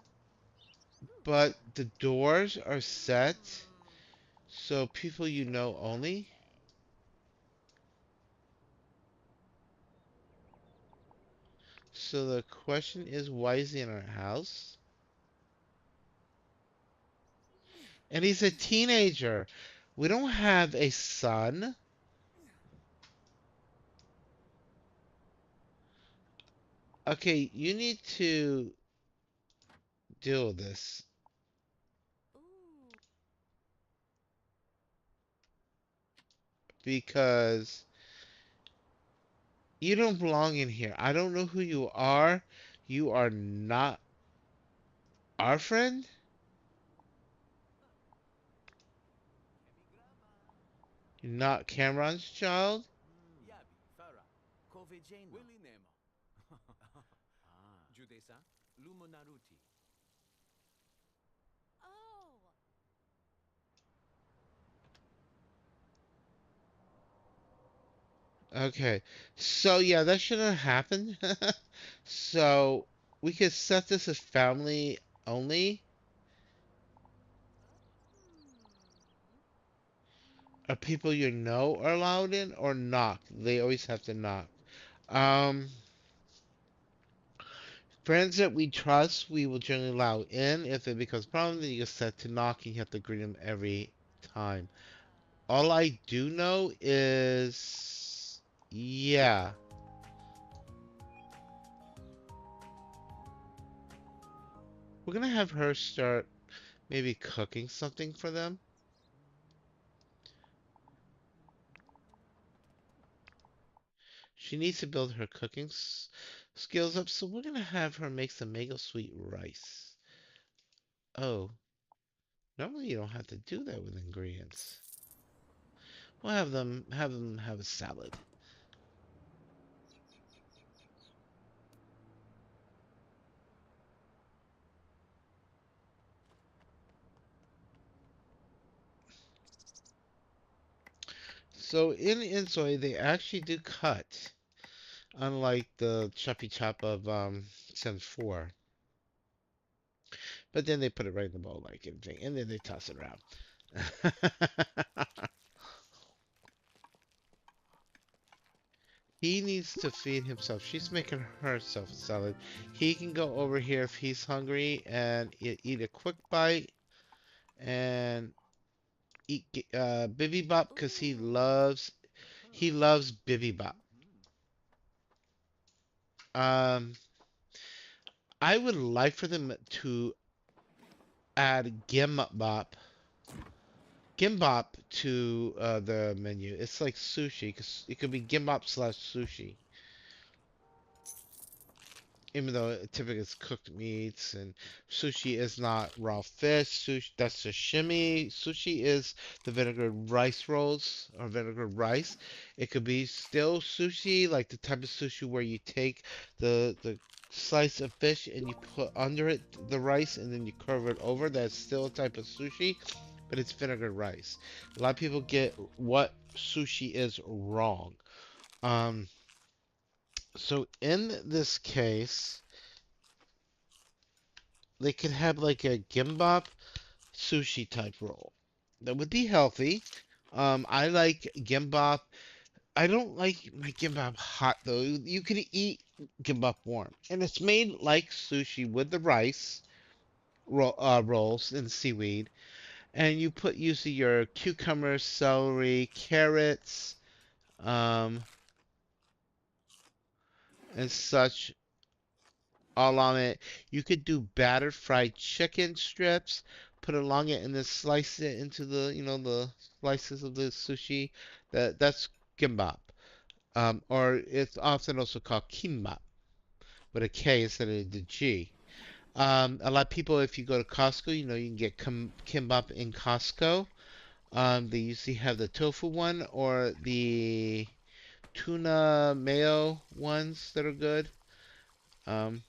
Ooh. but the doors are set Hmm. so people you know only. Fede. So the question is, why is he in our house? And he's a teenager. We don't have a son. Okay, you need to deal with this Ooh. because you don't belong in here. I don't know who you are. You are not our friend. You're not Cameron's child. Yabi. Farah. Kovejeno. Willy Nemo. Judesa. Lumonaruti. Oh. Okay, so yeah, that shouldn't have happened. So we could set this as family only. Hmm. Are people you know are allowed in or knock? They always have to knock. Um, Friends that we trust, we will generally allow in. If it becomes a problem, then you get set to knock and you have to greet them every time. All I do know is, yeah, we're gonna have her start maybe cooking something for them. She needs to build her cooking skills up, so we're gonna have her make some mango sweet rice. Oh, normally you don't have to do that with ingredients. We'll have them have a salad. So in Inzoi, they actually do cut, unlike the choppy chop of Sims 4. But then they put it right in the bowl like everything, and then they toss it around. He needs to feed himself. She's making herself a salad. He can go over here if he's hungry and eat a quick bite and eat bibimbap because Ooh. he loves bibimbap. Um, I would like for them to add gimbap to the menu. It's like sushi. 'Cause it could be gimbap slash sushi. Even though typically it's cooked meats and sushi is not raw fish. Sushi that's sashimi. Sushi is the vinegared rice rolls or vinegared rice. It could be still sushi, like the type of sushi where you take the slice of fish and you put under it the rice and then you cover it over. That's still a type of sushi, but it's vinegar rice. A lot of people get what sushi is wrong. Um, so in this case, they could have like a gimbap sushi type roll. That would be healthy. I like gimbap. I don't like my gimbap hot though. You can eat gimbap warm, and it's made like sushi with the rice rolls and seaweed, and you put usually your cucumbers, celery, carrots, um, and such all on it. You could do battered fried chicken strips, put it along it, and then slice it into the slices of the sushi. That's gimbap. Or it's often also called kimbap with a K instead of the G. A lot of people, if you go to Costco, you can get kimbap in Costco. They usually have the tofu one or the tuna mayo ones that are good. Um,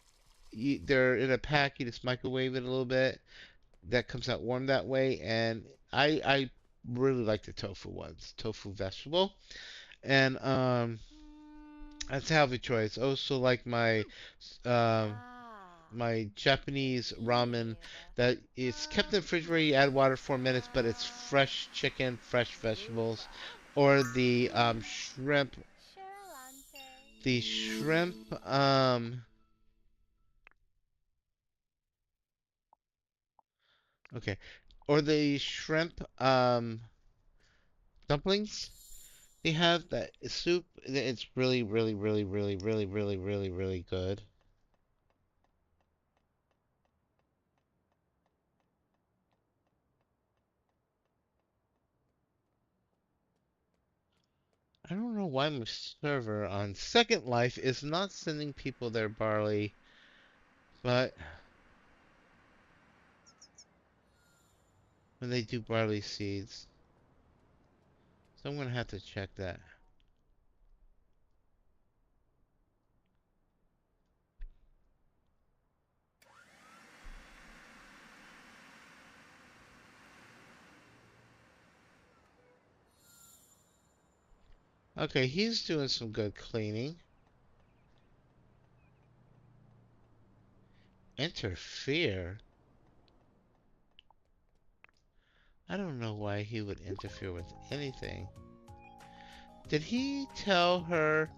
they're in a pack. You just microwave it a little bit. That comes out warm that way. And I really like the tofu ones, tofu vegetable. And that's a healthy choice. Also like um Ah. my Japanese ramen Eve. that it's kept in the refrigerator. You add water 4 minutes, but it's fresh chicken, fresh vegetables, or the shrimp. Sherlante. The shrimp, okay, or the shrimp dumplings. They have that soup. It's really, really, really, really, really, really, really, really good. I don't know why my server on Second Life is not sending people their barley, but when they do barley seeds, so I'm gonna have to check that. Okay, he's doing some good cleaning. Interfere? I don't know why he would interfere with anything. Did he tell her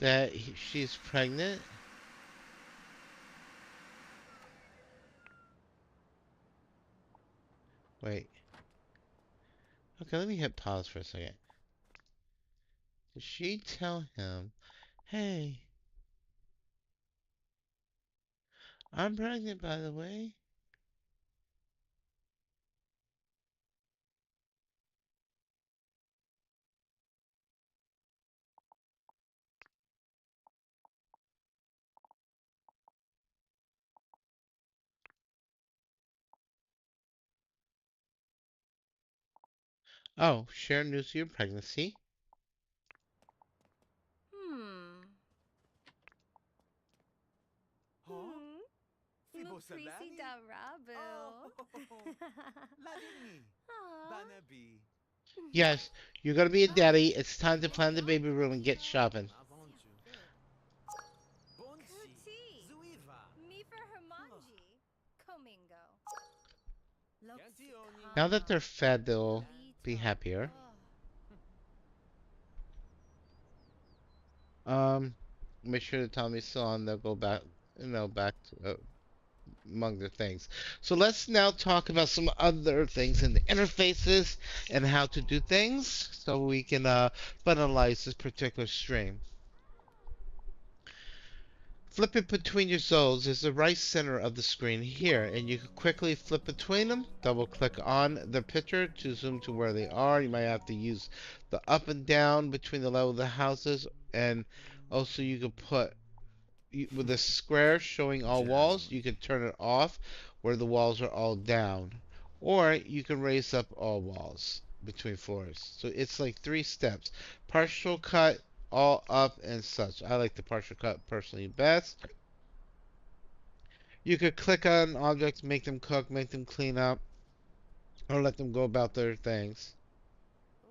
that she's pregnant? Wait. Okay, let me hit pause for a second. Did she tell him, hey, I'm pregnant by the way? Oh, share news of your pregnancy. Hmm. Huh? Hmm. Fibo Luprisi Salani? da Rabu. Oh, Ladingi. Aw. Banabi. Yes, you're gonna be a daddy. It's time to plan the baby room and get shopping. Avanchu. Bonchi. Kuti. Zuiva. Me for Hermanji. Comingo. Cantioni. Now that they're fed, they'll be Lito. happier. Oh. Um, Make sure the Tommy's still on. They'll go back, back to, among the things. So let's now talk about some other things in the interfaces and how to do things so we can finalize this particular stream. Flip it between your zones is the right center of the screen here, and you can quickly flip between them. Double click on the picture to zoom to where they are. You might have to use the up and down between the level of the houses, and also you can put with the square showing all walls, Jazz. you can turn it off where the walls are all down. Or you can raise up all walls between floors. So it's like 3 steps. Partial cut, all up, and such. I like the partial cut personally best. You could click on objects, make them cook, make them clean up, or let them go about their things. Ooh.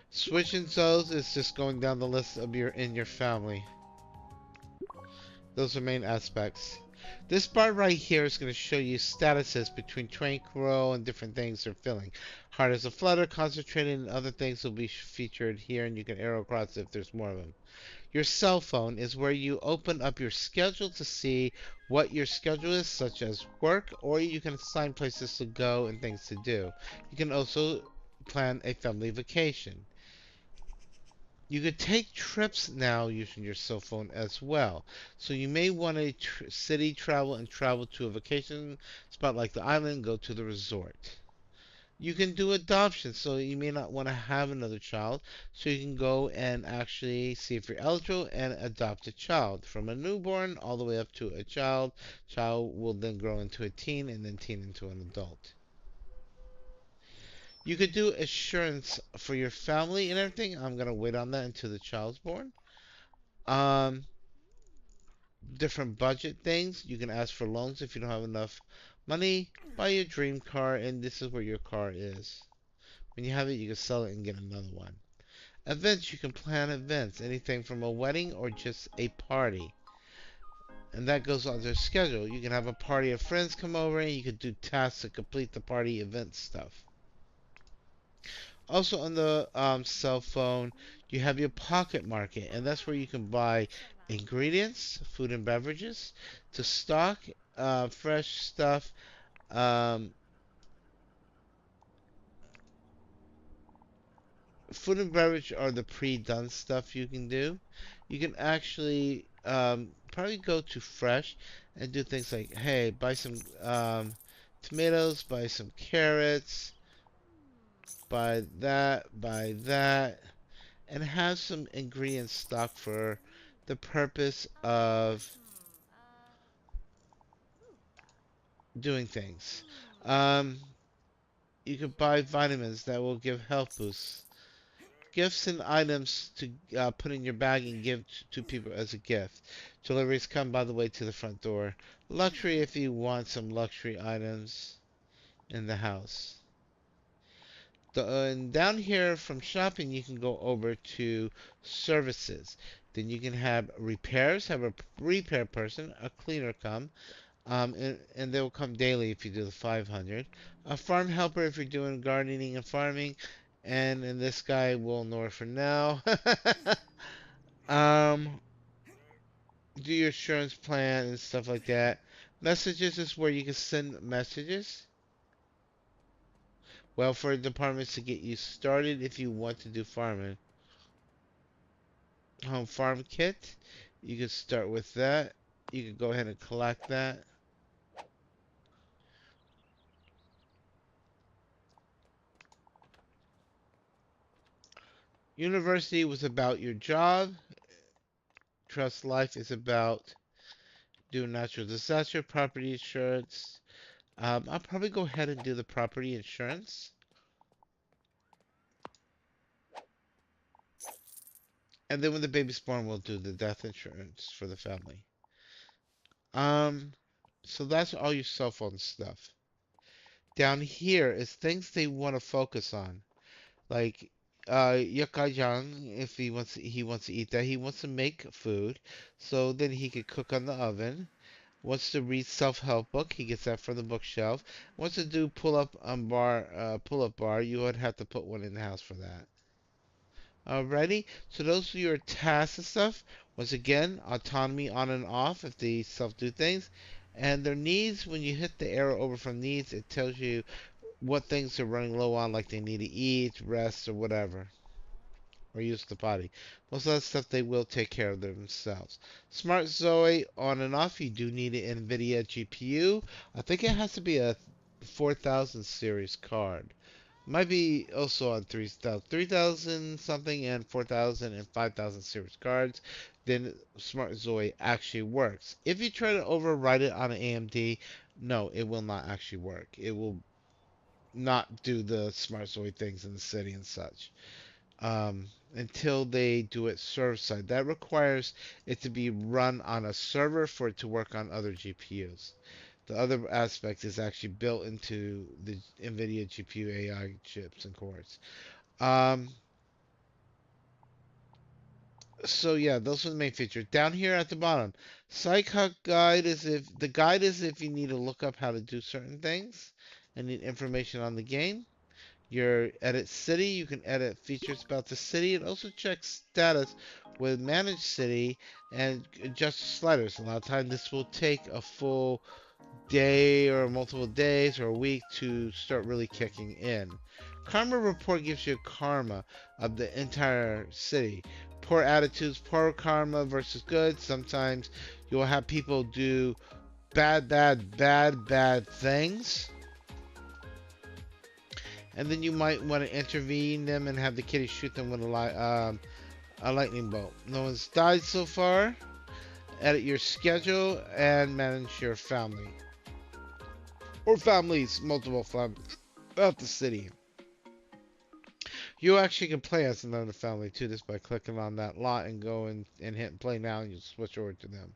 Switching zones is just going down the list of your in your family. Those are main aspects. This bar right here is going to show you statuses between tranquil and different things they're filling. Heart is a flutter, concentrated, and other things will be featured here, and you can arrow across if there's more of them. Your cell phone is where you open up your schedule to see what your schedule is, such as work, or you can assign places to go and things to do. You can also plan a family vacation. You could take trips now using your cell phone as well. So you may want to city travel and travel to a vacation spot like the island, go to the resort. You can do adoption, so you may not want to have another child, so you can go and actually see if you're eligible and adopt a child from a newborn all the way up to a child. Child will then grow into a teen and then teen into an adult. You could do assurance for your family and everything. I'm gonna wait on that until the child's born. Um, Different budget things. You can ask for loans if you don't have enough money. Buy your dream car, and this is where your car is. When you have it, you can sell it and get another one. Events, you can plan events, anything from a wedding or just a party. And that goes on their schedule. You can have a party of friends come over and you can do tasks to complete the party event stuff. Also on the cell phone, you have your pocket market, and that's where you can buy ingredients, food and beverages, to stock fresh stuff. Um, Food and beverage are the pre-done stuff you can do. You can actually probably go to fresh and do things like, hey, buy some tomatoes, buy some carrots, buy that, and have some ingredients stocked for the purpose of doing things. Um, you could buy vitamins that will give health boosts. Gifts and items to put in your bag and give to people as a gift. Deliveries come, by the way, to the front door. Luxury if you want some luxury items in the house. And down here from shopping, you can go over to services. Then you can have repairs, have a repair person, a cleaner come, and they will come daily if you do the 500. A farm helper if you're doing gardening and farming, and this guy will ignore for now. um, do your insurance plan and stuff like that. Messages is where you can send messages. Welfare departments to get you started if you want to do farming. Home farm kit. You can start with that. You can go ahead and collect that. University was about your job. Trust life is about doing natural disaster, property insurance. I'll probably go ahead and do the property insurance. And then when the baby's born, we'll do the death insurance for the family. Um, so that's all your cell phone stuff. Down here is things they want to focus on. Like Yakajang, if he wants to eat that, he wants to make food, so then he could cook on the oven. Wants to read self-help book, he gets that from the bookshelf. Wants to do pull-up bar, you would have to put one in the house for that. Alrighty, so those are your tasks and stuff. Once again, autonomy on and off if they self-do things. And their needs, when you hit the arrow over from needs, it tells you what things they're running low on, like they need to eat, rest, or whatever, or use the potty. Most of that stuff they will take care of themselves. Smart Zoe on and off, you do need an NVIDIA GPU. I think it has to be a 4000 series card. Might be also on 3000 something and 4000 and 5000 series cards. Then Smart Zoe actually works. If you try to override it on an AMD, no, it will not actually work. It will not do the Smart Zoe things in the city and such until they do it server side. That requires it to be run on a server for it to work on other GPUs. The other aspect is actually built into the NVIDIA GPU AI chips and cores. Um, So yeah, those are the main features. Down here at the bottom, Psych guide is if you need to look up how to do certain things and need information on the game. Your edit city, you can edit features about the city and also check status with manage city and adjust sliders. A lot of time this will take a full day or multiple days or a week to start really kicking in. Karma report gives you karma of the entire city. Poor attitudes, poor karma versus good. Sometimes you'll have people do bad things. And then you might want to intervene them and have the kitty shoot them with a lightning bolt. No one's died so far. Edit your schedule and manage your family. Or families, multiple families throughout the city. You actually can play as another family too, just by clicking on that lot and go and hit play now, and you switch over to them.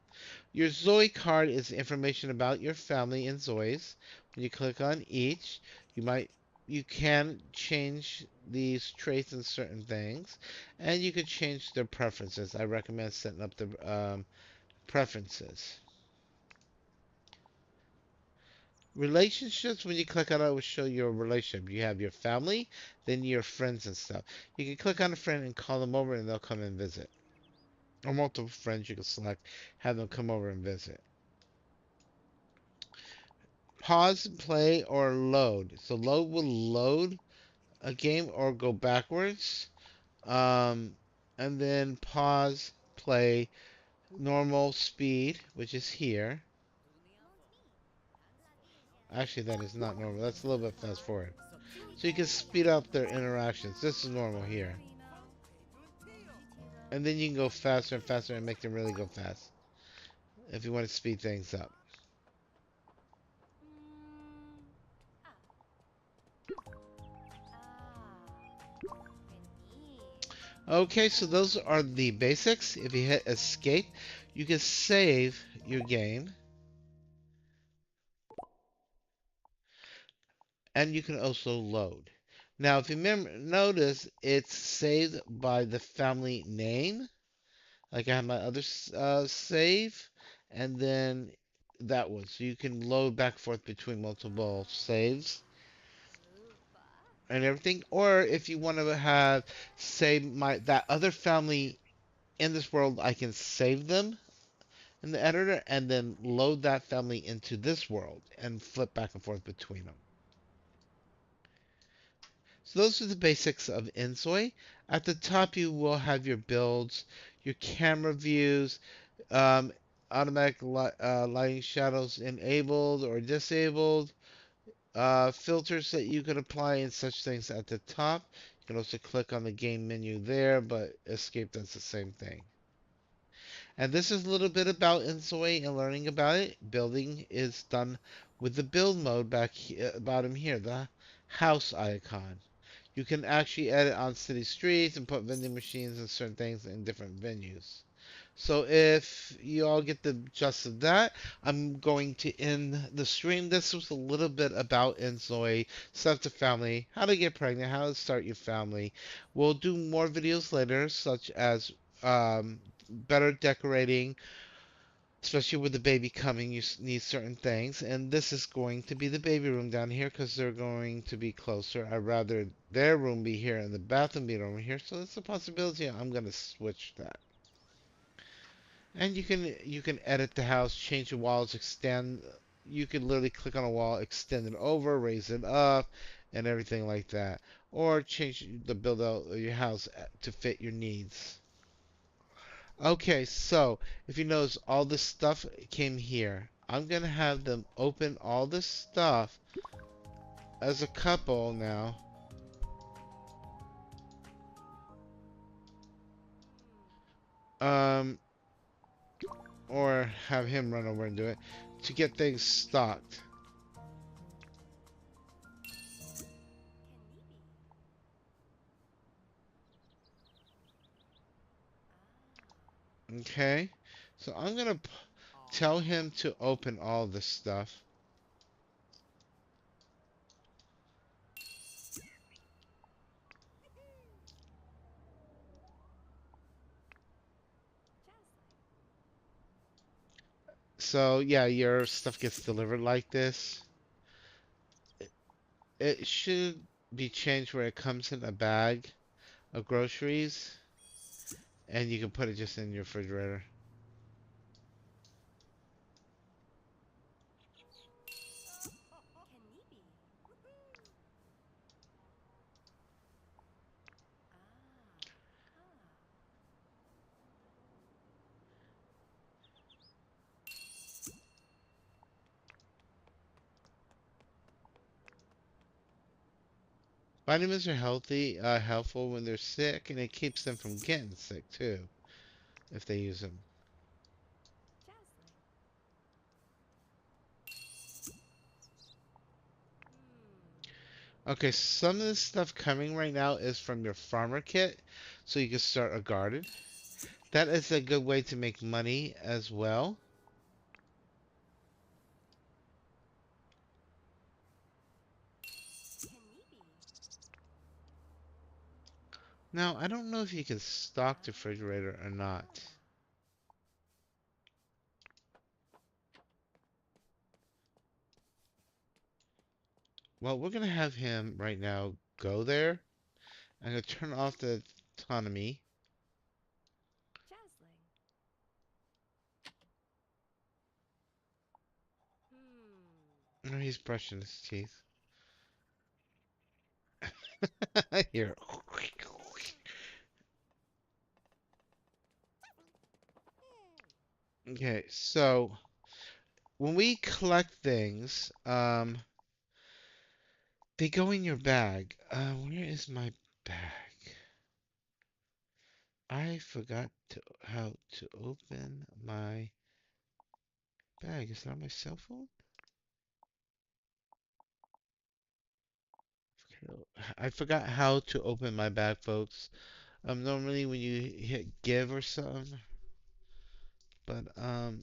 Your Zoe card is information about your family and Zoe's. When you click on each, you can change these traits and certain things, and you can change their preferences. I recommend setting up the preferences. Relationships, when you click on it, will show your relationship. You have your family, then your friends and stuff. You can click on a friend and call them over and they'll come and visit. Or multiple friends you can select, have them come over and visit. Pause, play, or load. So load will load a game or go backwards. Um, and then pause, play, normal speed, which is here. Actually, that is not normal. That's a little bit fast forward. So you can speed up their interactions. This is normal here. And then you can go faster and faster and make them really go fast if you want to speed things up. Okay, so those are the basics. If you hit escape, you can save your game. And you can also load. Now, if you notice, it's saved by the family name. Like I have my other save, and then that one. So you can load back and forth between multiple saves and everything. Or if you want to have save that other family in this world, I can save them in the editor and then load that family into this world and flip back and forth between them. So those are the basics of Inzoi. At the top, you will have your builds, your camera views, um, automatic lighting shadows enabled or disabled, filters that you can apply and such things at the top. You can also click on the game menu there, but Escape does the same thing. And this is a little bit about Inzoi and learning about it. Building is done with the build mode back bottom here, the house icon. You can actually edit on city streets and put vending machines and certain things in different venues. So if you all get the gist of that, I'm going to end the stream. This was a little bit about Inzoi, stuff to family, how to get pregnant, how to start your family. We'll do more videos later, such as better decorating, especially with the baby coming, you need certain things. And this is going to be the baby room down here because they're going to be closer. I'd rather their room be here and the bathroom be over here. So it's a possibility I'm going to switch that. And you can edit the house, change the walls, extend. You can literally click on a wall, extend it over, raise it up, and everything like that. Or change the build out of your house to fit your needs. Okay, so if you notice, all this stuff came here. I'm gonna have them open all this stuff as a couple now. Um, or have him run over and do it to get things stocked. Okay, so I'm gonna tell him to open all this stuff. So yeah, your stuff gets delivered like this. It should be changed where it comes in a bag of groceries, and you can put it just in your refrigerator. Kanibi. Ah. Vitamins are helpful when they're sick, and it keeps them from getting sick too, if they use them. Jazzling. Okay, some of this stuff coming right now is from your farmer kit, so you can start a garden. That is a good way to make money as well. Kanibi. Now, I don't know if you can stock the refrigerator or not. Well, we're gonna have him right now go there. I'm gonna turn off the autonomy. Jazzling. Oh, he's brushing his teeth. Here. Okay, so when we collect things, they go in your bag. Where is my bag? I forgot how to open my bag. Is that my cell phone? I forgot how to open my bag, folks. Normally when you hit give or something, but oh,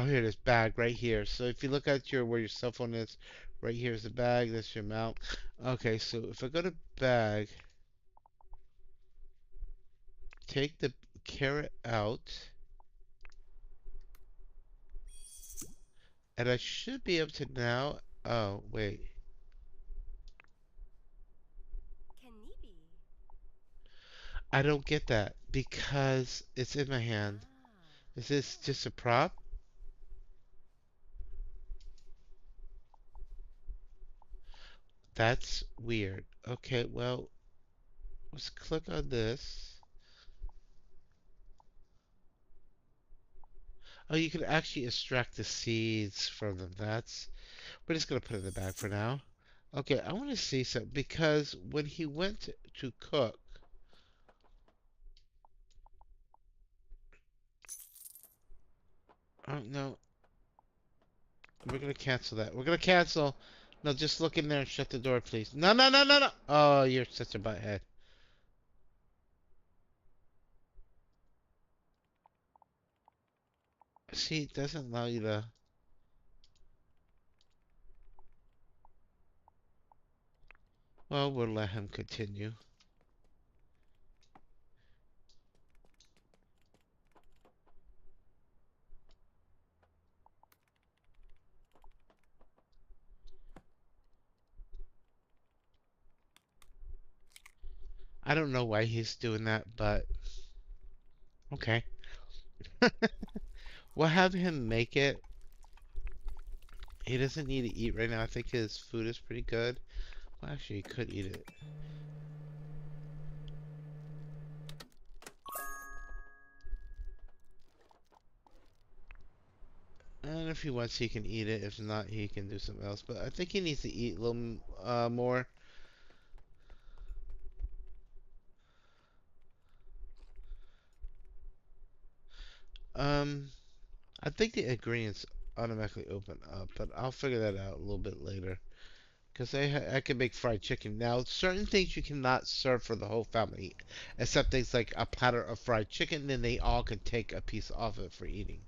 here it is, bag right here. So if you look at your where your cell phone is, right here is the bag. That's your mount. Okay, so if I go to bag, take the carrot out, and I should be able to now. Oh, wait. Kanibi. I don't get that because it's in my hand. Is this just a prop? That's weird. Okay, well, let's click on this. Oh, you can actually extract the seeds from them. We're just gonna put it in the bag for now. Okay, I want to see something because when he went to cook, oh no, we're gonna cancel that. We're gonna cancel. No, just look in there and shut the door, please. No, no, no, no, no. Oh, you're such a butthead. See, it doesn't allow you to. Well, we'll let him continue. I don't know why he's doing that, but okay. We'll have him make it. He doesn't need to eat right now. I think his food is pretty good. Well, actually, he could eat it. And if he wants, he can eat it. If not, he can do something else. But I think he needs to eat a little more. Um, I think the ingredients automatically open up, but I'll figure that out a little bit later. Because I can make fried chicken. Now, certain things you cannot serve for the whole family, except things like a platter of fried chicken, then they all can take a piece off it for eating.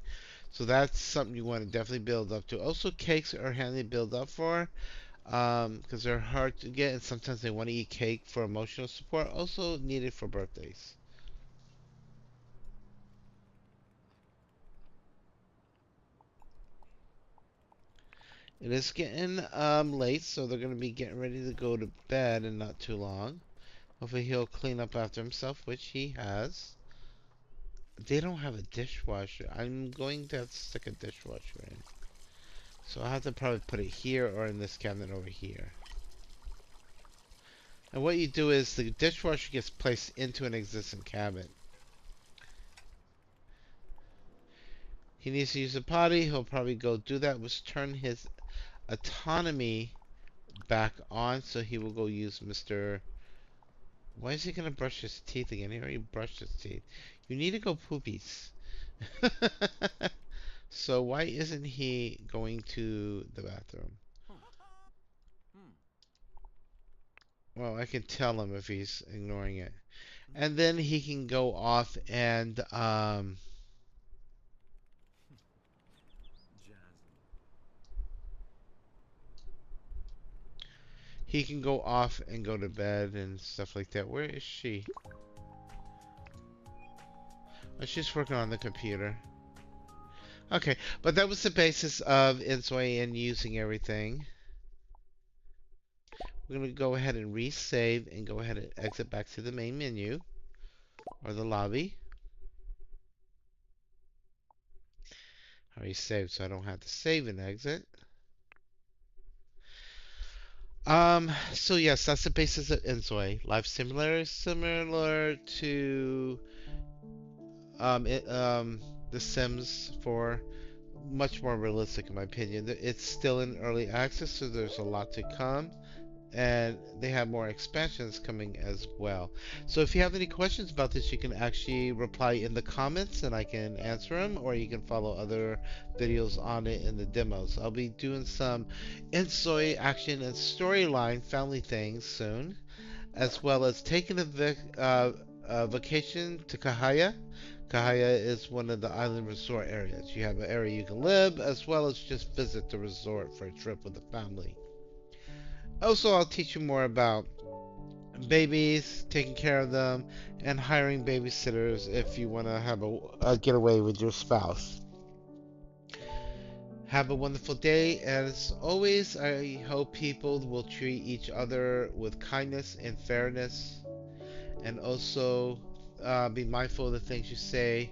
So that's something you want to definitely build up to. Also, cakes are handy to build up for, because they're hard to get, and sometimes they want to eat cake for emotional support. Also needed for birthdays. It is getting late, so they're gonna be getting ready to go to bed in not too long. Hopefully he'll clean up after himself, which he has. They don't have a dishwasher. I'm going to have to stick a dishwasher in. So I'll have to probably put it here or in this cabinet over here. And what you do is the dishwasher gets placed into an existing cabinet. He needs to use a potty. He'll probably go do that, which turn his autonomy back on. So he will go use Mr. Why is he gonna brush his teeth again? He already brushed his teeth. You need to go poopies. So why isn't he going to the bathroom? Hmm. Well, I can tell him if he's ignoring it. And then he can go off and Jasmine. he can go off and go to bed and stuff like that. Where is she? Oh, she's working on the computer. Okay, but that was the basis of Inzoi and using everything. We're going to go ahead and resave and go ahead and exit back to the main menu or the lobby. I already saved, so I don't have to save and exit. So yes, that's the basis of Inzoi. Life Simulator is similar to The Sims 4, much more realistic in my opinion. It's still in early access, so there's a lot to come, and they have more expansions coming as well. So if you have any questions about this, you can actually reply in the comments and I can answer them, or you can follow other videos on it in the demos. I'll be doing some Insoy action and storyline family things soon, as well as taking a vacation to Kahaya. Kahaya is one of the island resort areas. You have an area you can live, as well as just visit the resort for a trip with the family. Also, I'll teach you more about babies, taking care of them, and hiring babysitters if you want to have a getaway with your spouse. Have a wonderful day. As always, I hope people will treat each other with kindness and fairness, and also be mindful of the things you say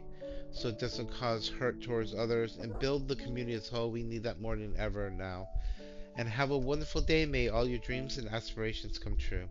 so it doesn't cause hurt towards others, and build the community as a whole. We need that more than ever now. And have a wonderful day. May all your dreams and aspirations come true.